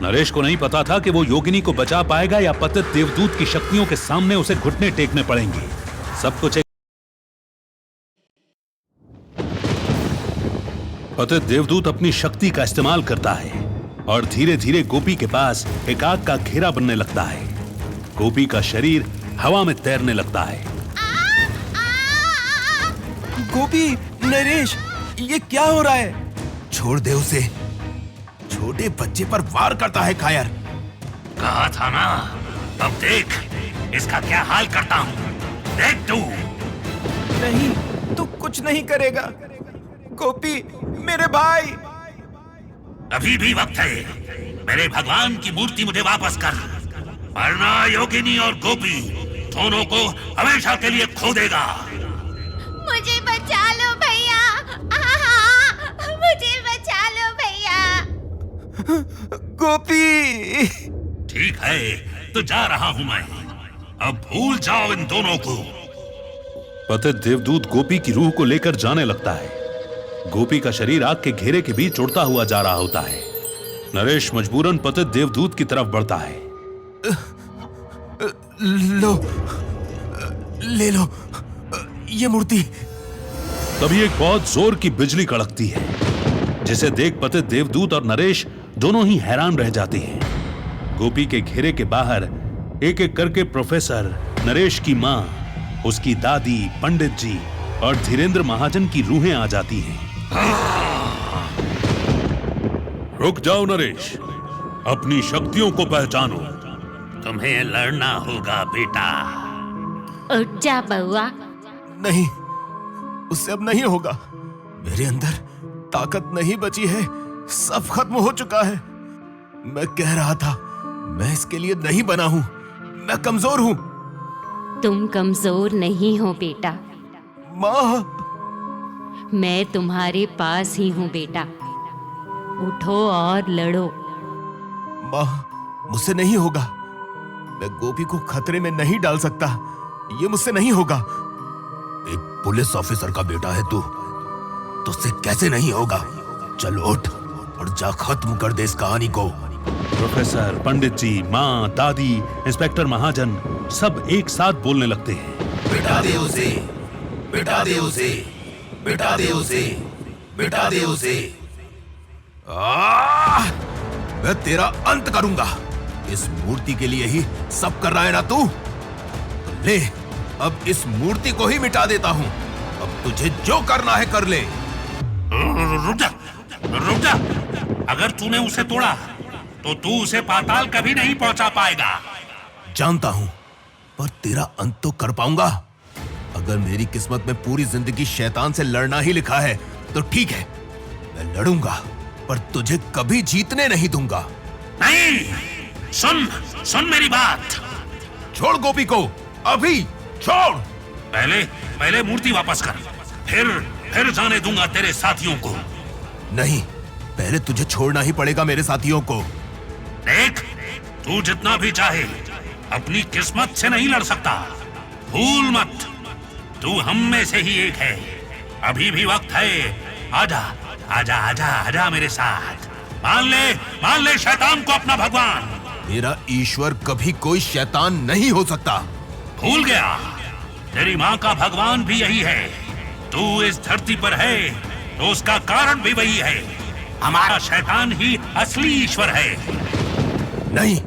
E: नरेश को नहीं पता था कि वो योगिनी को बचा पाएगा या पतित देवदूत की शक्तियों के सामने उसे घुटने टेकने पड़ेंगे। सब कुछ पतित देवदूत अपनी शक्ति का इस्तेमाल करता है और धीरे धीरे गोपी के पास एक आग का घेरा बनने लगता है। गोपी का शरीर हवा में तैरने लगता है।
C: गोपी, नरेश, ये क्या हो रहा है? छोड़ दे उसे। छोटे बच्चे पर वार करता है कायर।
A: कहा था ना, अब देख इसका क्या हाल करता हूँ। देख तू।
C: नहीं, तू कुछ नहीं करेगा। गोपी, मेरे भाई।
A: अभी भी वक्त है। मेरे भगवान की मूर्ति मुझे वापस कर, वरना योगिनी और गोपी दोनों को हमेशा के लिए खो देगा।
F: मुझे बचा लो भैया, मुझे बचा लो भैया।
C: गोपी।
A: ठीक है, तो जा रहा हूं मैं। अब भूल जाओ इन दोनों को।
E: पतित देवदूत गोपी की रूह को लेकर जाने लगता है। गोपी का शरीर आग के घेरे के बीच उड़ता हुआ जा रहा होता है। नरेश मजबूरन पतित देवदूत की तरफ बढ़ता है।
C: लो, ले लो ये मूर्ति।
E: तभी एक बहुत जोर की बिजली कड़कती है, जिसे देख पतित देवदूत और नरेश दोनों ही हैरान रह जाते हैं। गोपी के घेरे के बाहर एक एक करके प्रोफेसर, नरेश की मां, उसकी दादी, पंडित जी और धीरेन्द्र महाजन की रूहें आ जाती हैं। रुक जाओ नरेश, अपनी शक्तियों को पहचानो।
A: तुम्हें लड़ना होगा बेटा।
F: उठ जा बउआ।
C: नहीं, उससे अब नहीं होगा। मेरे अंदर ताकत नहीं बची है, सब खत्म हो चुका है। मैं कह रहा था, मैं इसके लिए नहीं बना हूं। मैं कमजोर हूं।
G: तुम कमजोर नहीं हो बेटा,
C: माँ।
G: मैं तुम्हारे पास ही हूँ बेटा। उठो और लड़ो।
C: माँ, मुझसे नहीं होगा। मैं गोपी को खतरे में नहीं डाल सकता। ये मुझसे नहीं होगा। एक पुलिस ऑफिसर का बेटा है तू, तुझसे कैसे नहीं होगा? चल उठ और जा खत्म कर दे इस कहानी को।
E: प्रोफेसर, पंडित जी, माँ, दादी, इंस्पेक्टर महाजन सब एक साथ बोलने लगते हैं।
C: बिठा दे उसे, बिठा दे उसे, बिठा दे उसे, बिठा दे उसे। मैं तेरा अंत करूंगा। इस मूर्ति के लिए ही सब कर रहा है ना तू? तो ले, अब इस मूर्ति को ही मिटा देता हूं। अब तुझे जो करना है कर ले।
A: रुक जा, रुक जा। अगर तूने उसे तोड़ा तो तू उसे पाताल कभी नहीं पहुंचा पाएगा।
C: जानता हूं, पर तेरा अंत तो कर पाऊंगा। अगर मेरी किस्मत में पूरी जिंदगी शैतान से लड़ना ही लिखा है तो ठीक है, मैं लड़ूंगा, पर तुझे कभी जीतने नहीं दूंगा।
A: नहीं, सुन मेरी बात।
C: छोड़ गोपी को, अभी छोड़।
A: पहले मूर्ति वापस कर, फिर जाने दूंगा तेरे साथियों को।
C: नहीं, पहले तुझे छोड़ना ही पड़ेगा मेरे साथियों को।
A: देख, तू जितना भी चाहे अपनी किस्मत से नहीं लड़ सकता। भूल मत, तू हम में से ही एक है। अभी भी वक्त है। आजा आजा आजा आजा मेरे साथ। मान ले शैतान को अपना भगवान।
C: मेरा ईश्वर कभी कोई शैतान नहीं हो सकता।
A: भूल गया, तेरी माँ का भगवान भी यही है। तू इस धरती पर है तो उसका कारण भी वही है। हमारा शैतान ही असली ईश्वर है।
C: नहीं,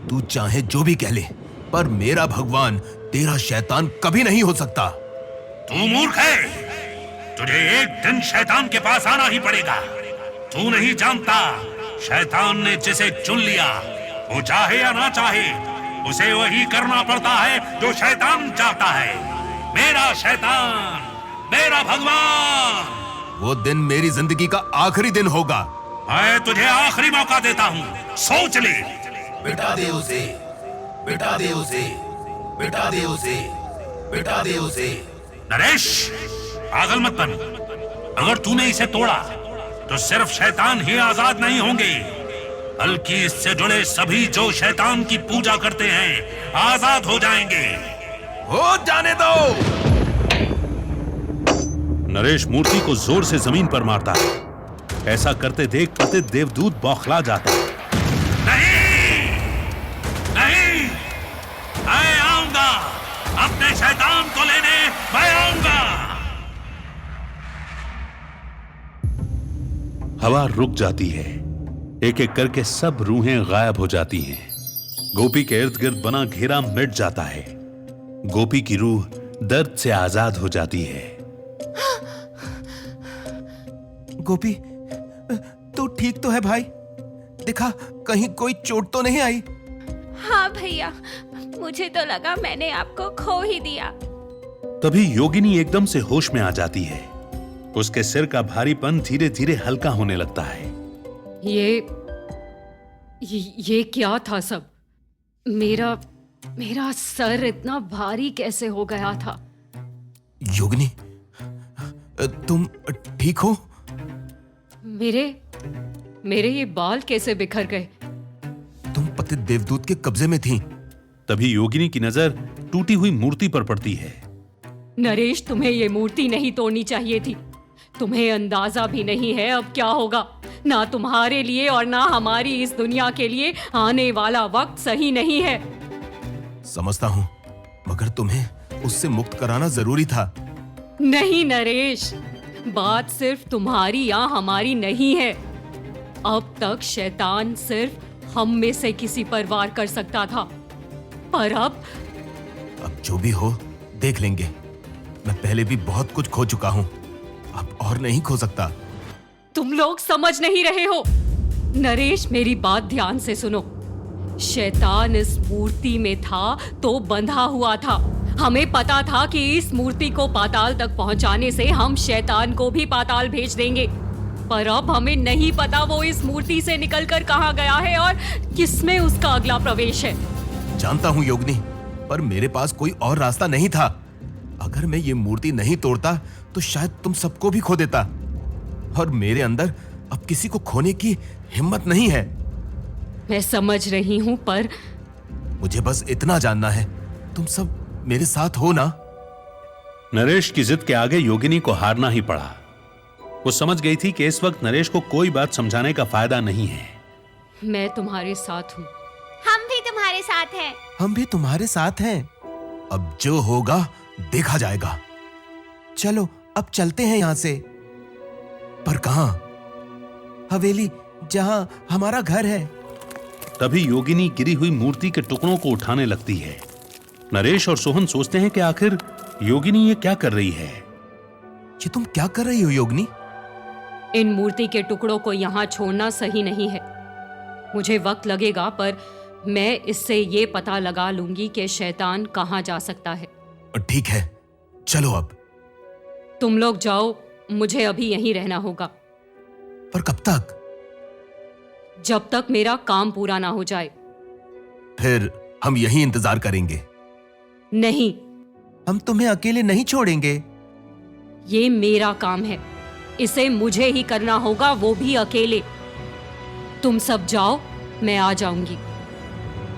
C: तू चाहे जो भी कह ले, पर मेरा भगवान तेरा शैतान कभी नहीं हो सकता।
A: तू मूर्ख है। तुझे एक दिन शैतान के पास आना ही पड़ेगा। तू नहीं जानता, शैतान ने जिसे चुन लिया, वो चाहे या ना चाहे, उसे वही करना पड़ता है जो शैतान चाहता है। मेरा शैतान, मेरा भगवान।
C: वो दिन मेरी जिंदगी का आखिरी दिन होगा।
A: मैं तुझे आखिरी मौका देता हूँ, सोच ले।
C: बिठा दे उसे, बिठा दे उसे, बिठा दे उसे, बिठा दे उसे।
A: नरेश, पागल मत बन। अगर तूने इसे तोड़ा तो सिर्फ शैतान ही आजाद नहीं होंगे, बल्कि इससे जुड़े सभी जो शैतान की पूजा करते हैं आजाद हो जाएंगे।
C: हो जाने दो।
E: नरेश मूर्ति को जोर से जमीन पर मारता है। ऐसा करते देख पतित देवदूत बौखला जाता है।
A: नहीं, नहीं, मैं आऊंगा, अपने शैतान को लेने मैं आऊंगा।
E: हवा रुक जाती है। एक एक करके सब रूहें गायब हो जाती हैं। गोपी के इर्द गिर्द बना घेरा मिट जाता है। गोपी की रूह दर्द से आजाद हो जाती है।
C: गोपी, तू ठीक तो है भाई? दिखा, कहीं कोई चोट तो नहीं आई?
F: हाँ भैया, मुझे तो लगा मैंने आपको खो ही दिया।
E: तभी योगिनी एकदम से होश में आ जाती है। उसके सिर का भारीपन धीरे धीरे हल्का होने लगता है।
B: ये क्या था सब? मेरा सर इतना भारी कैसे हो गया था?
C: योगिनी, तुम ठीक हो?
B: मेरे ये बाल कैसे बिखर गए?
C: तुम पतित देवदूत के कब्जे में थी।
E: तभी योगिनी की नजर टूटी हुई मूर्ति पर पड़ती है।
B: नरेश, तुम्हें ये मूर्ति नहीं तोड़नी चाहिए थी। तुम्हें अंदाजा भी नहीं है अब क्या होगा। ना तुम्हारे लिए और ना हमारी इस दुनिया के लिए आने वाला वक्त सही नहीं है।
C: समझता हूं, मगर तुम्हें उससे मुक्त कराना जरूरी था।
B: नहीं नरेश, बात सिर्फ तुम्हारी या हमारी नहीं है। अब तक शैतान सिर्फ हम में से किसी पर वार कर सकता था, पर अब
C: जो भी हो देख लेंगे। मैं पहले भी बहुत कुछ खो चुका हूं, अब और नहीं खो सकता।
B: तुम लोग समझ नहीं रहे हो। नरेश, मेरी बात ध्यान से सुनो। शैतान इस मूर्ति में था तो बंधा हुआ था। हमें पता था कि इस मूर्ति को पाताल तक पहुंचाने से हम शैतान को भी पाताल भेज देंगे, पर अब हमें नहीं पता वो इस मूर्ति से निकलकर कहां गया है और किसमें उसका अगला प्रवेश है।
C: जानता हूं योगिनी, पर मेरे पास कोई और रास्ता नहीं था। अगर मैं ये मूर्ति नहीं तोड़ता तो शायद तुम सबको भी खो देता, और मेरे अंदर अब किसी को खोने की हिम्मत नहीं है।
B: मैं समझ रही हूं, पर
C: मुझे बस इतना जानना है, तुम सब मेरे साथ हो ना?
E: नरेश की जिद के आगे योगिनी को हारना ही पड़ा। वो समझ गई थी कि इस वक्त नरेश को कोई बात समझाने का फायदा नहीं है।
B: मैं तुम्हारे साथ हूं।
F: हम भी तुम्हारे साथ हैं।
C: हम भी तुम्हारे साथ हैं। अब जो होगा देखा जाएगा। चलो अब चलते हैं यहां से। पर कहां? हवेली, जहां हमारा घर है।
E: तभी योगिनी गिरी हुई मूर्ति के टुकड़ों को उठाने लगती है। नरेश और सोहन सोचते हैं कि आखिर योगिनी ये क्या कर रही है।
C: ये तुम क्या कर रही हो योगिनी?
B: इन मूर्ति के टुकड़ों को यहाँ छोड़ना सही नहीं है। मुझे वक्त लगेगा, पर मैं इससे ये पता लगा लूंगी कि शैतान कहाँ जा सकता है।
C: ठीक है, चलो अब।
B: तुम लोग जाओ, मुझे अभी यहीं रहना होगा।
C: पर कब तक?
B: जब तक मेरा काम पूरा ना हो जाए।
C: फिर हम यहीं इंतजार करेंगे।
B: नहीं,
C: हम तुम्हें अकेले नहीं छोड़ेंगे।
B: ये मेरा काम है, इसे मुझे ही करना होगा, वो भी अकेले। तुम सब जाओ, मैं आ जाऊंगी।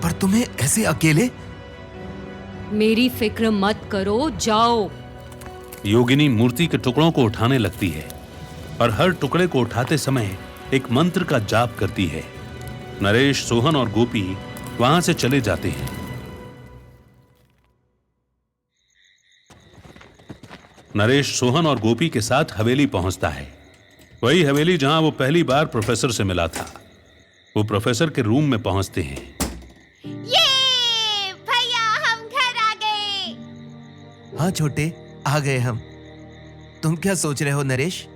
C: पर तुम्हें ऐसे अकेले?
B: मेरी फिक्र मत करो, जाओ।
E: योगिनी मूर्ति के टुकड़ों को उठाने लगती है और हर टुकड़े को उठाते समय एक मंत्र का जाप करती है। नरेश, सोहन और गोपी वहां से चले जाते हैं। नरेश सोहन और गोपी के साथ हवेली पहुंचता है, वही हवेली जहां वो पहली बार प्रोफेसर से मिला था। वो प्रोफेसर के रूम में पहुंचते हैं।
F: ये भैया, हम घर आ गए।
C: हाँ छोटे, आ गए हम। तुम क्या सोच रहे हो नरेश?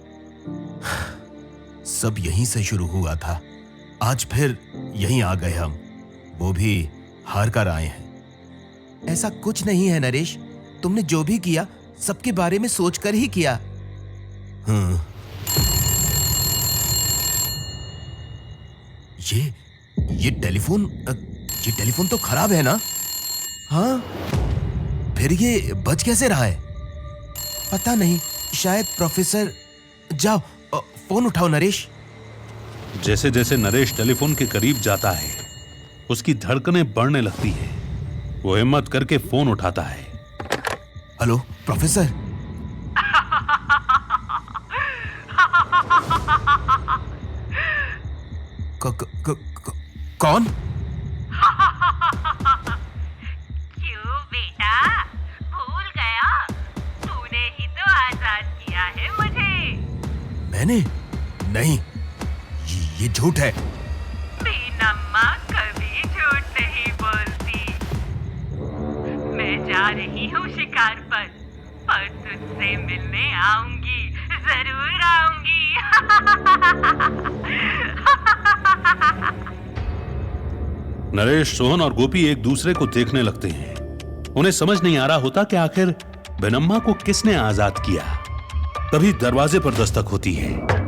C: सब यहीं से शुरू हुआ था, आज फिर यहीं आ गए हम, वो भी हार कर आए हैं। ऐसा कुछ नहीं है नरेश, तुमने जो भी किया सबके बारे में सोचकर ही किया। ये टेलीफोन तो खराब है ना? हाँ, फिर ये बज कैसे रहा है? पता नहीं, शायद प्रोफेसर। जाओ, फोन उठाओ नरेश।
E: जैसे जैसे नरेश टेलीफोन के करीब जाता है, उसकी धड़कनें बढ़ने लगती है। वो हिम्मत करके फोन उठाता है।
C: Hello professor. कौन?
H: क्यों बेटा, भूल गया? तूने ही तो आजाद किया है मुझे।
C: मैंने? नहीं, ये झूठ है।
H: बीनम्मा कभी झूठ नहीं बोलती। मैं जा रही हूँ शिकार पर तुझसे मिलने आऊंगी, जरूर आऊंगी।
E: नरेश, सोहन और गोपी एक दूसरे को देखने लगते हैं। उन्हें समझ नहीं आ रहा होता कि आखिर बेनम्मा को किसने आजाद किया। तभी दरवाजे पर दस्तक होती है।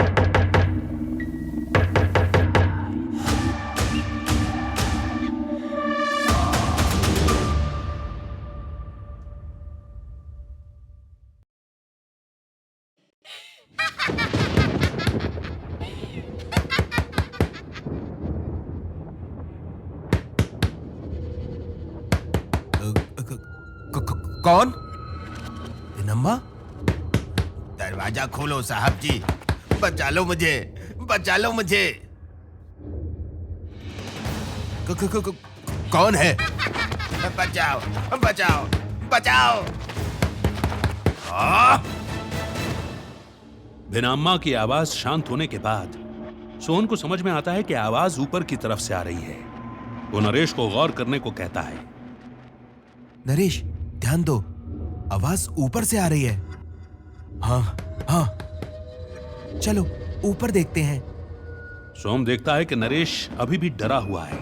C: कौन? बेनम्मा? दरवाजा खोलो साहब जी, बचा लो मुझे, बचा लो मुझे। कौन है? बचाओ, बचाओ, बचाओ।
E: बेनम्मा की आवाज शांत होने के बाद सोहन को समझ में आता है कि आवाज ऊपर की तरफ से आ रही है। वो नरेश को गौर करने को कहता है।
C: नरेश, ध्यान दो, आवाज ऊपर से आ रही है। हाँ हाँ, चलो ऊपर देखते हैं।
E: सोम देखता है कि नरेश अभी भी डरा हुआ है।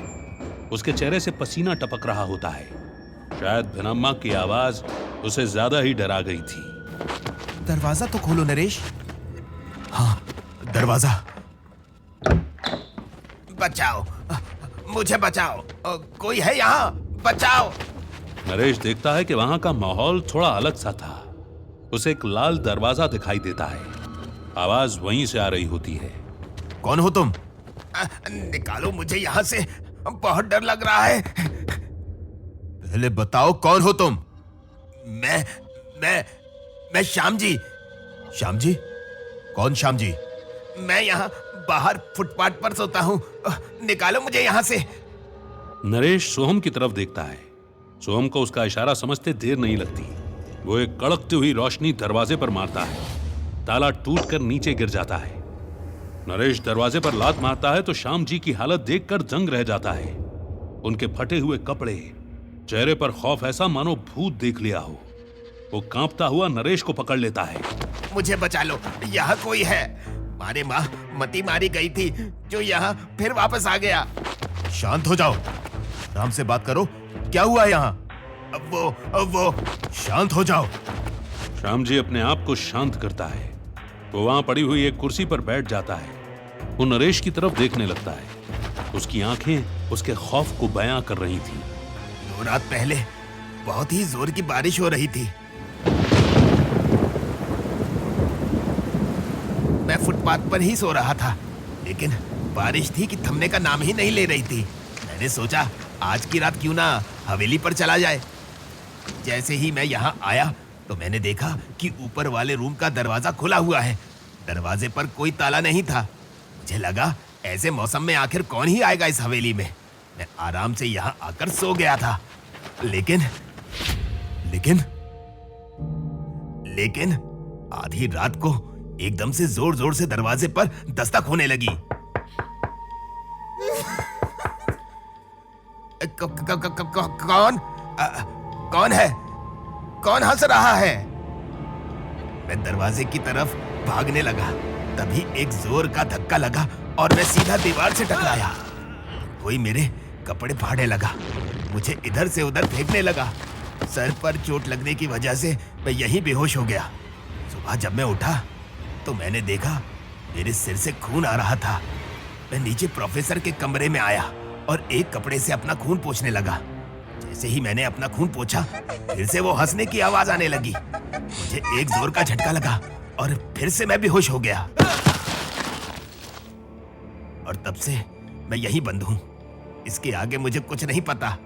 E: उसके चेहरे से पसीना टपक रहा होता है। शायद बेनम्मा की आवाज उसे ज्यादा ही डरा गई थी।
C: दरवाजा तो खोलो नरेश। हाँ, दरवाजा। बचाओ, मुझे बचाओ, कोई है यहाँ, बचाओ।
E: नरेश देखता है कि वहां का माहौल थोड़ा अलग सा था। उसे एक लाल दरवाजा दिखाई देता है। आवाज वहीं से आ रही होती है।
C: कौन हो तुम? निकालो मुझे यहाँ से, बहुत डर लग रहा है। पहले बताओ कौन हो तुम? मैं श्याम जी। श्याम जी? कौन श्याम जी? मैं यहाँ बाहर फुटपाथ पर सोता हूँ, निकालो मुझे यहाँ से।
E: नरेश सोहम की तरफ देखता है। सोहम को उसका इशारा समझते देर नहीं लगती। वो एक कड़कती हुई रोशनी दरवाजे पर मारता है। ताला टूटकर नीचे गिर जाता है। नरेश दरवाजे पर लात मारता है तो श्याम जी की हालत देखकर दंग रह जाता है। उनके फटे हुए कपड़े, चेहरे पर खौफ ऐसा मानो भूत देख लिया हो। वो कांपता हुआ नरेश को पकड़ लेता है।
C: मुझे बचा लो, यहाँ कोई है। मारे माँ मती मारी गई थी, जो यहाँ फिर वापस आ गया। शांत हो जाओ, आराम से बात करो। क्या हुआ यहाँ? अब वो शांत हो जाओ।
E: श्याम जी अपने आप को शांत करता है। वो वहां पड़ी हुई एक कुर्सी पर बैठ जाता है। वो नरेश की तरफ देखने लगता है। उसकी आंखें उसके खौफ को बयां कर रही थी।
C: 2 रात पहले बहुत ही जोर की बारिश हो रही थी। मैं फुटपाथ पर ही सो रहा था, लेकिन बारिश थी कि थमने का नाम ही नहीं ले रही थी। मैंने सोचा आज की रात क्यों ना हवेली पर चला जाए। जैसे ही मैं यहाँ आया तो मैंने देखा कि ऊपर वाले रूम का दरवाजा खुला हुआ है। दरवाजे पर कोई ताला नहीं था। मुझे लगा ऐसे मौसम में आखिर कौन ही आएगा इस हवेली में। मैं आराम से यहाँ आकर सो गया था। लेकिन आधी रात को एकदम से जोर जोर से दरवाजे पर दस्तक होने लगी। कौन है? कौन हंस रहा है? मैं दरवाजे की तरफ भागने लगा। तभी एक जोर का धक्का लगा और मैं सीधा दीवार से टकराया। कोई मेरे कपड़े फाड़ने लगा, मुझे इधर से उधर फेंकने लगा। सर पर चोट लगने की वजह से मैं यहीं बेहोश हो गया। सुबह जब मैं उठा तो मैंने देखा मेरे सिर से खून आ रहा था। मैं नीचे प्रोफेसर के कमरे में आया और एक कपड़े से अपना खून पोंछने लगा। जैसे ही मैंने अपना खून पोंछा, फिर से वो हंसने की आवाज आने लगी। मुझे एक जोर का झटका लगा और फिर से मैं बेहोश हो गया। और तब से मैं यहीं बंद हूं। इसके आगे मुझे कुछ नहीं पता।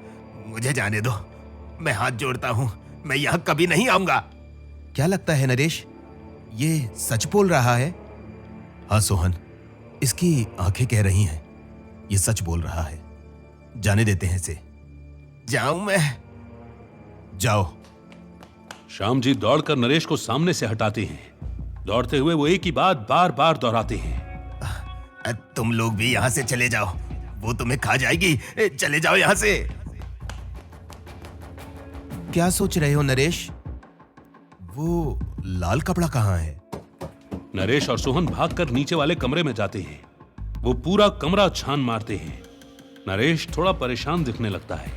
C: मुझे जाने दो। मैं हाथ जोड़ता हूं, मैं यहाँ कभी नहीं आऊंगा।
D: क्या लगता है नरेश, ये सच बोल रहा है?
C: हाँ सोहन, इसकी आंखें कह रही हैं ये सच बोल रहा है। जाने देते हैं इसे। जाऊं मैं? जाओ।
E: श्याम जी दौड़कर नरेश को सामने से हटाते हैं। दौड़ते हुए वो एक ही बात बार बार दोहराते हैं।
C: तुम लोग भी यहाँ से चले जाओ, वो तुम्हें खा जाएगी। चले जाओ यहाँ से।
D: क्या सोच रहे हो नरेश?
C: वो लाल कपड़ा कहाँ है?
E: नरेश और सोहन भागकर नीचे वाले कमरे में जाते हैं। वो पूरा कमरा छान मारते हैं। नरेश थोड़ा परेशान दिखने लगता है।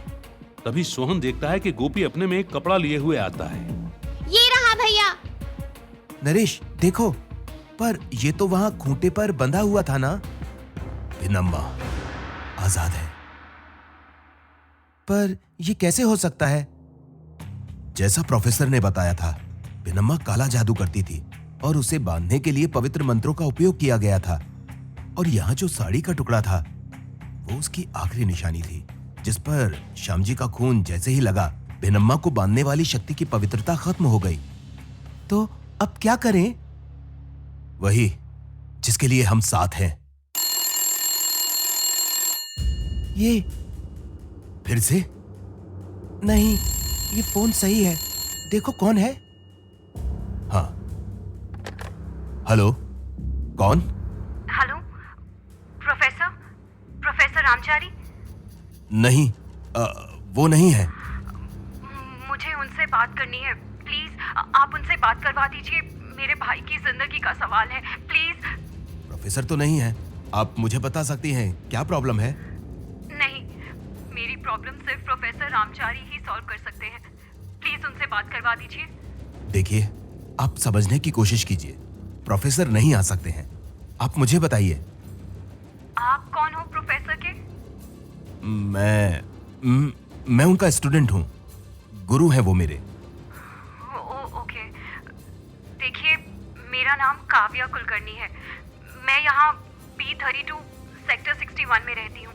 E: तभी सोहन देखता है कि गोपी अपने में एक कपड़ा लिए हुए आता है।
F: ये रहा भैया।
D: नरेश देखो, पर ये तो वहां खूंटे पर बंधा हुआ था ना?
C: भिनम्मा आजाद है।
D: पर ये कैसे हो सकता है?
C: जैसा प्रोफेसर ने बताया था, भिनम्मा काला जादू करती थी और उसे बांधने के लिए पवित्र मंत्रों का उपयोग किया गया था। और यहाँ जो साड़ी का टुकड़ा था वो उसकी आखिरी निशानी थी, जिस पर श्याम जी का खून जैसे ही लगा, भिनम्मा को बांधने वाली शक्ति की पवित्रता खत्म हो गई।
D: तो अब क्या करें?
C: वही जिसके लिए हम साथ हैं।
D: ये
C: फिर से?
D: नहीं, ये फोन सही है। देखो कौन है।
C: हाँ, हेलो, कौन?
H: Hello, professor Ramchari?
C: नहीं, वो नहीं है।
H: मुझे उनसे बात करनी है, प्लीज आप उनसे बात करवा दीजिए। मेरे भाई की जिंदगी का सवाल है, प्लीज।
C: प्रोफेसर तो नहीं है, आप मुझे बता सकती हैं क्या प्रॉब्लम है?
H: नहीं, मेरी प्रॉब्लम सिर्फ प्रोफेसर रामचारी ही सॉल्व कर सकते हैं। प्लीज उनसे बात करवा दीजिए।
C: देखिए, आप समझने की कोशिश कीजिए। प्रोफेसर नहीं आ सकते हैं, आप मुझे बताइए।
H: आप कौन हो प्रोफेसर के?
C: मैं उनका स्टूडेंट हूँ। गुरु हैं वो मेरे।
H: ओके। देखिए, मेरा नाम काव्या कुलकर्णी है। मैं यहाँ B32 सेक्टर 61 में रहती हूँ।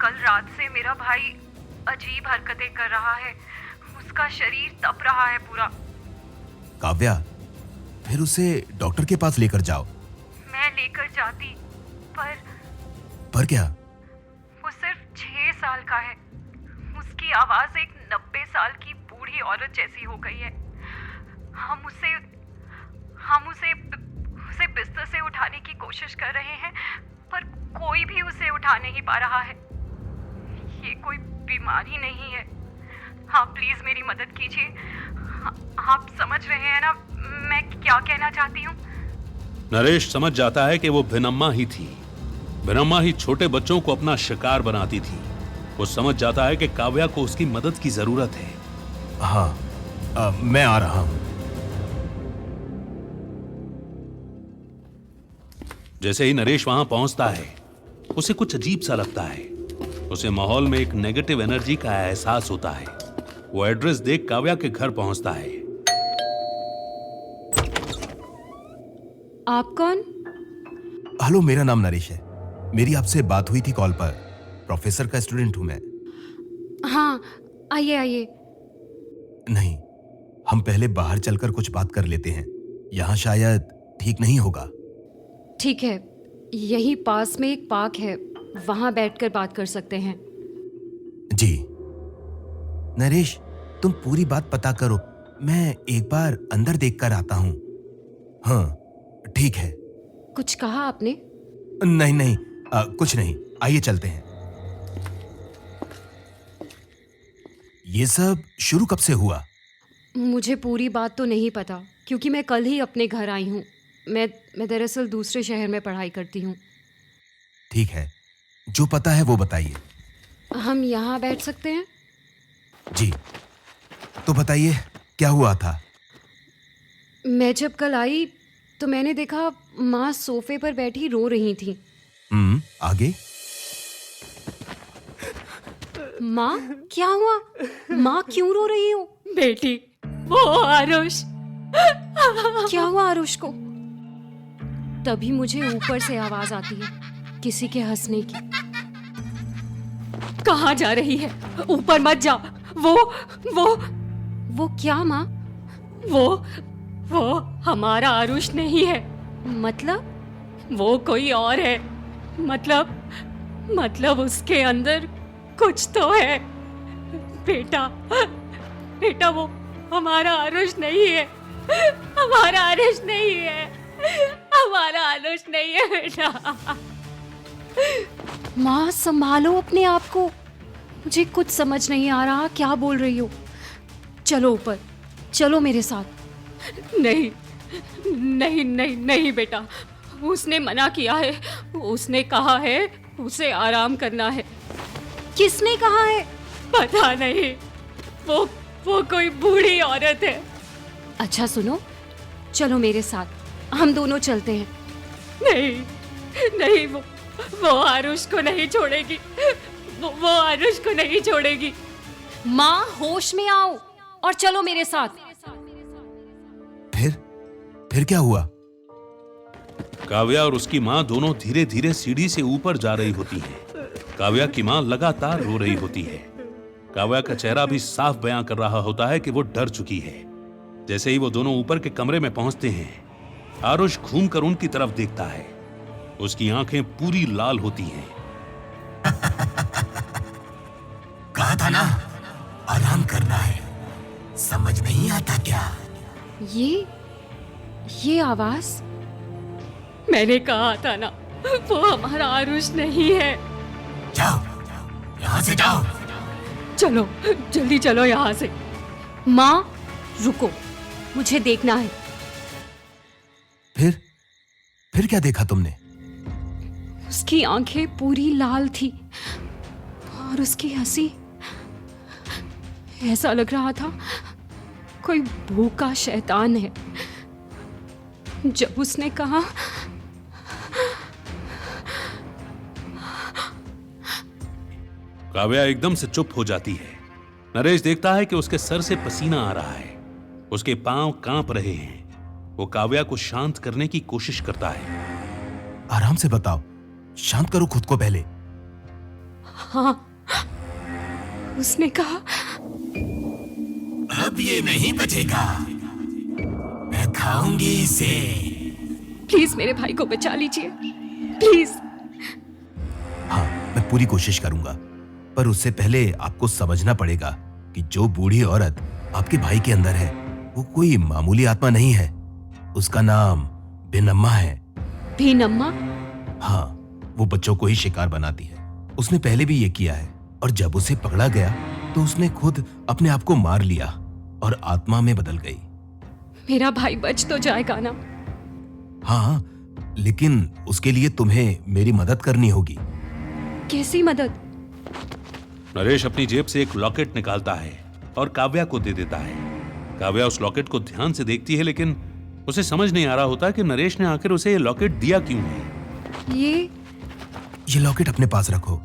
H: कल रात से मेरा भाई अजीब हरकतें कर रहा है। उसका शरीर तप रहा है पूरा।
C: काव्या, फिर उसे डॉक्टर के पास लेकर जाओ।
H: मैं लेकर जाती, पर
C: क्या?
H: वो सिर्फ 6 साल का है। उसकी आवाज एक 90 साल की बूढ़ी औरत जैसी हो गई है। हम उसे बिस्तर से उठाने की कोशिश कर रहे हैं, पर कोई भी उसे उठा नहीं पा रहा है। ये कोई बीमारी नहीं है। हाँ, प्लीज मेरी मदद कीजिए। आप समझ रहे हैं ना मैं क्या कहना चाहती हूँ?
E: नरेश समझ जाता है कि वो भिनम्मा ही थी। भिनम्मा ही छोटे बच्चों को अपना शिकार बनाती थी। वो समझ जाता है कि काव्या को उसकी मदद की जरूरत है।
C: हाँ, मैं आ रहा हूं।
E: जैसे ही नरेश वहां पहुंचता है, उसे कुछ अजीब सा लगता है। उसे माहौल में एक नेगेटिव एनर्जी का एहसास होता है। वो एड्रेस देख काव्या के घर पहुंचता है।
B: आप कौन?
C: हेलो, मेरा नाम नरेश है। मेरी आपसे बात हुई थी कॉल पर। प्रोफेसर का स्टूडेंट हूं मैं।
B: हाँ, आइए आइए।
C: नहीं, हम पहले बाहर चलकर कुछ बात कर लेते हैं। यहाँ शायद ठीक नहीं होगा।
B: ठीक है, यही पास में एक पार्क है, वहां बैठकर बात कर सकते हैं।
C: जी। नरेश, तुम पूरी बात पता करो, मैं एक बार अंदर देखकर आता हूं। हाँ, ठीक है।
B: कुछ कहा आपने?
C: नहीं नहीं, कुछ नहीं, आइए चलते हैं। ये सब शुरू कब से हुआ?
B: मुझे पूरी बात तो नहीं पता, क्योंकि मैं कल ही अपने घर आई हूँ। मैं दरअसल दूसरे शहर में पढ़ाई करती हूँ।
C: ठीक है, जो पता है वो बताइए।
B: हम यहाँ बैठ सकते हैं?
C: जी, तो बताइए क्या हुआ था?
B: मैं जब कल आई तो मैंने देखा माँ सोफे पर बैठी रो रही थी।
C: आगे?
B: माँ, क्या हुआ? माँ क्यों रो रही हो? बेटी, वो आरुष। क्या हुआ आरुष को? तभी मुझे ऊपर से आवाज आती है, किसी के हंसने की। कहाँ जा रही है? ऊपर मत जा। वो क्या माँ? वो हमारा आरुष नहीं है। मतलब? वो कोई और है। मतलब उसके अंदर कुछ तो है। बेटा वो हमारा आरुष नहीं है। हमारा आरुष नहीं है। हमारा आरुष नहीं है बेटा। माँ, संभालो अपने आप को। मुझे कुछ समझ नहीं आ रहा क्या बोल रही हो। चलो ऊपर, चलो मेरे साथ। नहीं बेटा, उसने मना किया है। उसने कहा है उसे आराम करना है। किसने कहा है? पता नहीं, वो कोई बूढ़ी औरत है। अच्छा सुनो, चलो मेरे साथ, हम दोनों चलते हैं। नहीं, वो आरुष को नहीं छोड़ेगी। वो आरुष को नहीं छोड़ेगी। माँ, होश में आओ और चलो मेरे साथ।
C: फिर क्या हुआ?
E: काव्या और उसकी माँ दोनों धीरे धीरे सीढ़ी से ऊपर जा रही होती हैं। काव्या की माँ लगातार रो रही होती है। काव्या का चेहरा भी साफ बयां कर रहा होता है कि वो डर चुकी है। जैसे ही वो दोनों ऊपर के कमरे में पहुंचते हैं, आरुष घूमकर उनकी तरफ देखता है। उसकी आंखें पूरी लाल होती हैं।
C: कहा था ना, आराम करना है। समझ नहीं आता क्या?
B: ये आवाज? मैंने कहा था ना, वो हमारा आरुष नहीं है।
C: जाओ, यहाँ से जाओ।
B: चलो, जल्दी चलो यहाँ से। माँ, रुको, मुझे देखना है।
C: फिर क्या देखा तुमने?
B: उसकी आंखें पूरी लाल थी और उसकी हंसी, ऐसा लग रहा था कोई भूखा शैतान है। जब उसने कहा
E: काव्या एकदम से चुप हो जाती है। नरेश देखता है कि उसके सर से पसीना आ रहा है, उसके पांव कांप रहे हैं। वो काव्या को शांत करने की कोशिश करता है।
C: आराम से बताओ, शांत करो खुद को पहले।
B: हाँ, उसने कहा
C: अब ये नहीं बचेगा, मैं खाऊंगी इसे।
B: प्लीज मेरे भाई को बचा लीजिए, प्लीज।
C: हाँ, मैं पूरी कोशिश करूंगा, पर उससे पहले आपको समझना पड़ेगा कि जो बूढ़ी औरत आपके भाई के अंदर है, वो कोई मामूली आत्मा नहीं है। उसका नाम भिनम्मा है।
B: भिनम्मा?
C: हाँ, वो बच्चों को ही शिकार बनाती है। उसने पहले भी ये किया है, और जब उसे पकड़ा गया तो उसने खुद अपने आप को मार लिया और आत्मा में बदल गई।
B: मेरा भाई बच तो जाएगा ना?
C: हाँ, लेकिन उसके लिए तुम्हें मेरी मदद करनी होगी।
B: कैसी मदद?
E: नरेश अपनी जेब से एक लॉकेट निकालता है और काव्या को दे देता है। काव्या उस लॉकेट को ध्यान से देखती है, लेकिन उसे समझ नहीं आ रहा होता कि नरेश ने आखिर उसे ये लॉकेट दिया क्यों है।
C: ये लॉकेट अपने पास रखो।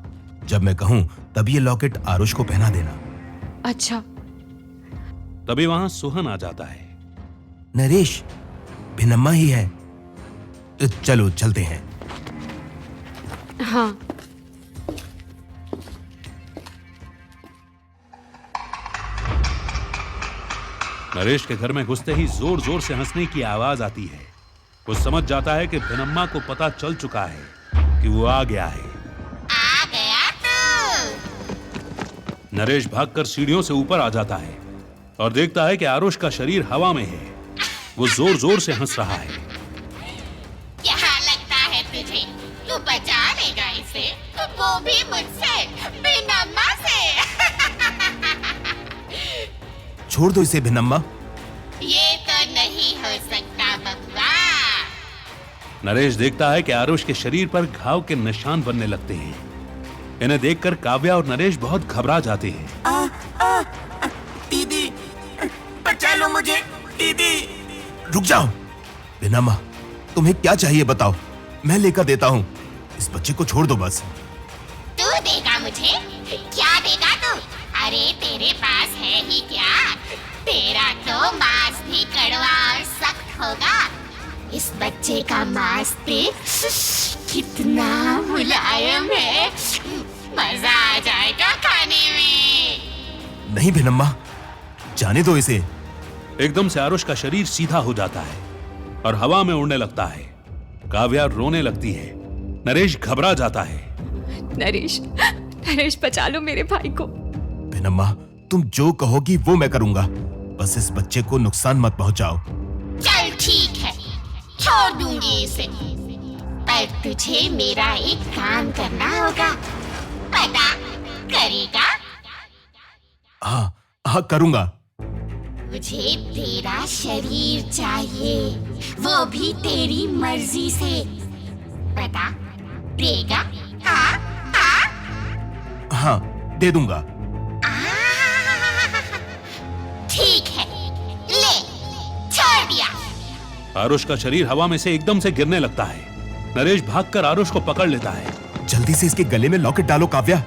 C: जब मैं कहूं तब ये लॉकेट आरुष को पहना देना।
B: अच्छा।
E: तभी वहां सोहन आ जाता है।
C: नरेश, भिनम्मा ही है। चलो चलते हैं।
B: हाँ।
E: नरेश के घर में घुसते ही जोर जोर से हंसने की आवाज आती है। वो समझ जाता है कि भिनम्मा को पता चल चुका है कि वो आ गया है।
F: आ गया तू।
E: नरेश भागकर सीढ़ियों से ऊपर आ जाता है और देखता है कि आरुष का शरीर हवा में है। वो जोर जोर से हंस रहा है।
F: क्या लगता है तुझे तू बचा लेगा इसे, वो भी मुझसे, भिनम्मा से?
C: छोड़ दो इसे भिनम्मा।
F: ये तो नहीं हो सकता बबुआ।
E: नरेश देखता है कि आरुष के शरीर पर घाव के निशान बनने लगते हैं। इन्हें देखकर काव्या और नरेश बहुत घबरा जाते हैं।
D: दीदी, बचा लो मुझे, दीदी।
C: रुक जाओ भिनम्मा, तुम्हें क्या चाहिए बताओ, मैं लेकर देता हूँ। इस बच्चे को छोड़ दो बस।
F: तू देगा मुझे? क्या देगा तू? अरे तेरे पास है ही क्या? तेरा तो मांस भी कड़वा और सख्त होगा। इस बच्चे का मांस देख कितना मुलायम है, मजा आ जाएगा खाने में।
C: नहीं भिनम्मा, जाने दो इसे।
E: एकदम से आरुष का शरीर सीधा हो जाता है और हवा में उड़ने लगता है। काव्या रोने लगती है। नरेश घबरा जाता है।
B: नरेश, नरेश बचा लो मेरे भाई को।
C: भिनम्मा, तुम जो कहोगी वो मैं करूंगा, बस इस बच्चे को नुकसान मत पहुंचाओ।
F: चल ठीक है, छोड़ दूंगी इसे, पर तुझे मेरा एक काम करना होगा। पता करेगा?
C: हाँ हाँ करूंगा।
F: मुझे तेरा शरीर चाहिए, वो भी तेरी मर्जी से। पता देगा? हाँ हाँ
C: हाँ दे दूंगा।
F: ठीक है, ले, छोड़ दिया।
E: आरुष का शरीर हवा में से एकदम से गिरने लगता है। नरेश भागकर आरुष को पकड़ लेता है।
C: जल्दी से इसके गले में लॉकेट डालो काव्या।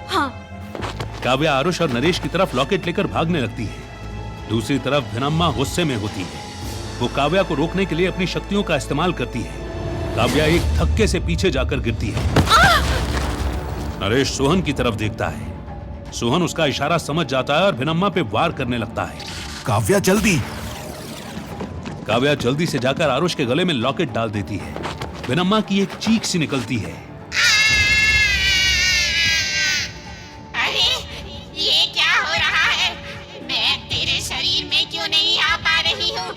B: हाँ।
E: काव्या आरुष और नरेश की तरफ लॉकेट लेकर भागने लगती है। दूसरी तरफ भिनम्मा गुस्से में होती है। वो काव्या को रोकने के लिए अपनी शक्तियों का इस्तेमाल करती है। काव्या एक धक्के से पीछे जाकर गिरती है। नरेश सोहन की तरफ देखता है। सोहन उसका इशारा समझ जाता है और भिनम्मा पे वार करने लगता है।
C: काव्या जल्दी।
E: काव्या जल्दी से जाकर आरुष के गले में लॉकेट डाल देती है। भिनम्मा की एक चीख सी निकलती है।
F: अरे ये क्या हो रहा है? मैं तेरे शरीर में क्यों नहीं आ पा रही हूँ?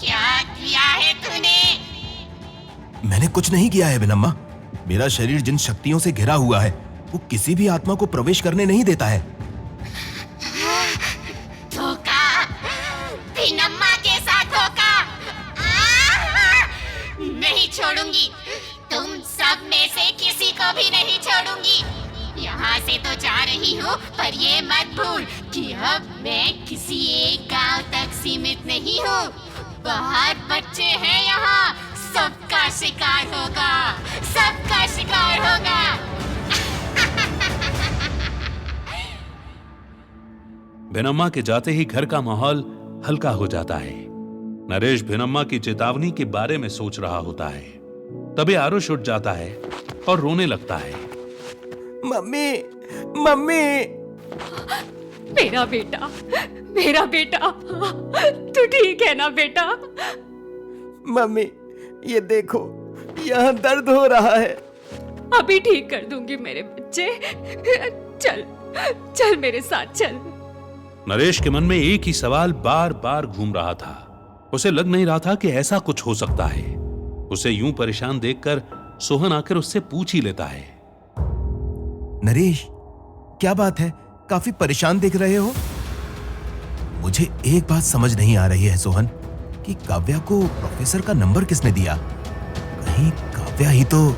F: क्या किया है तूने?
C: मैंने कुछ नहीं किया है भिनम्मा। मेरा शरीर जिन शक्तियों से घिरा हुआ है वो किसी भी आत्मा को प्रवेश करने नहीं देता है।
F: धोखा, भिनम्मा के साथ धोखा। नहीं छोड़ूंगी, तुम सब में से किसी को भी नहीं छोड़ूंगी। यहाँ से तो जा रही हूँ, पर ये मत भूल कि अब मैं किसी एक गांव तक सीमित नहीं हूँ। बहुत बच्चे हैं यहाँ, सबका शिकार होगा, सबका शिकार होगा।
E: भिनम्मा के जाते ही घर का माहौल हल्का हो जाता है। नरेश भिनम्मा की चेतावनी के बारे में सोच रहा होता है। तभी आरुष उठ जाता है और रोने लगता है।
C: Mummy, mummy.
B: मेरा बेटा, मेरा बेटा, तू ठीक है ना बेटा?
C: मम्मी ये देखो, यहाँ दर्द हो रहा है।
B: अभी ठीक कर दूंगी मेरे बच्चे। चल चल मेरे साथ चल।
E: नरेश के मन में एक ही सवाल बार बार घूम रहा था। उसे लग नहीं रहा था कि ऐसा कुछ हो सकता है। उसे यूं परेशान देखकर सोहन आकर उससे पूछ ही लेता है।
C: नरेश, क्या बात है, काफी परेशान दिख रहे हो। मुझे एक बात समझ नहीं आ रही है सोहन, कि काव्या को प्रोफेसर का नंबर किसने दिया। कहीं काव्या ही तो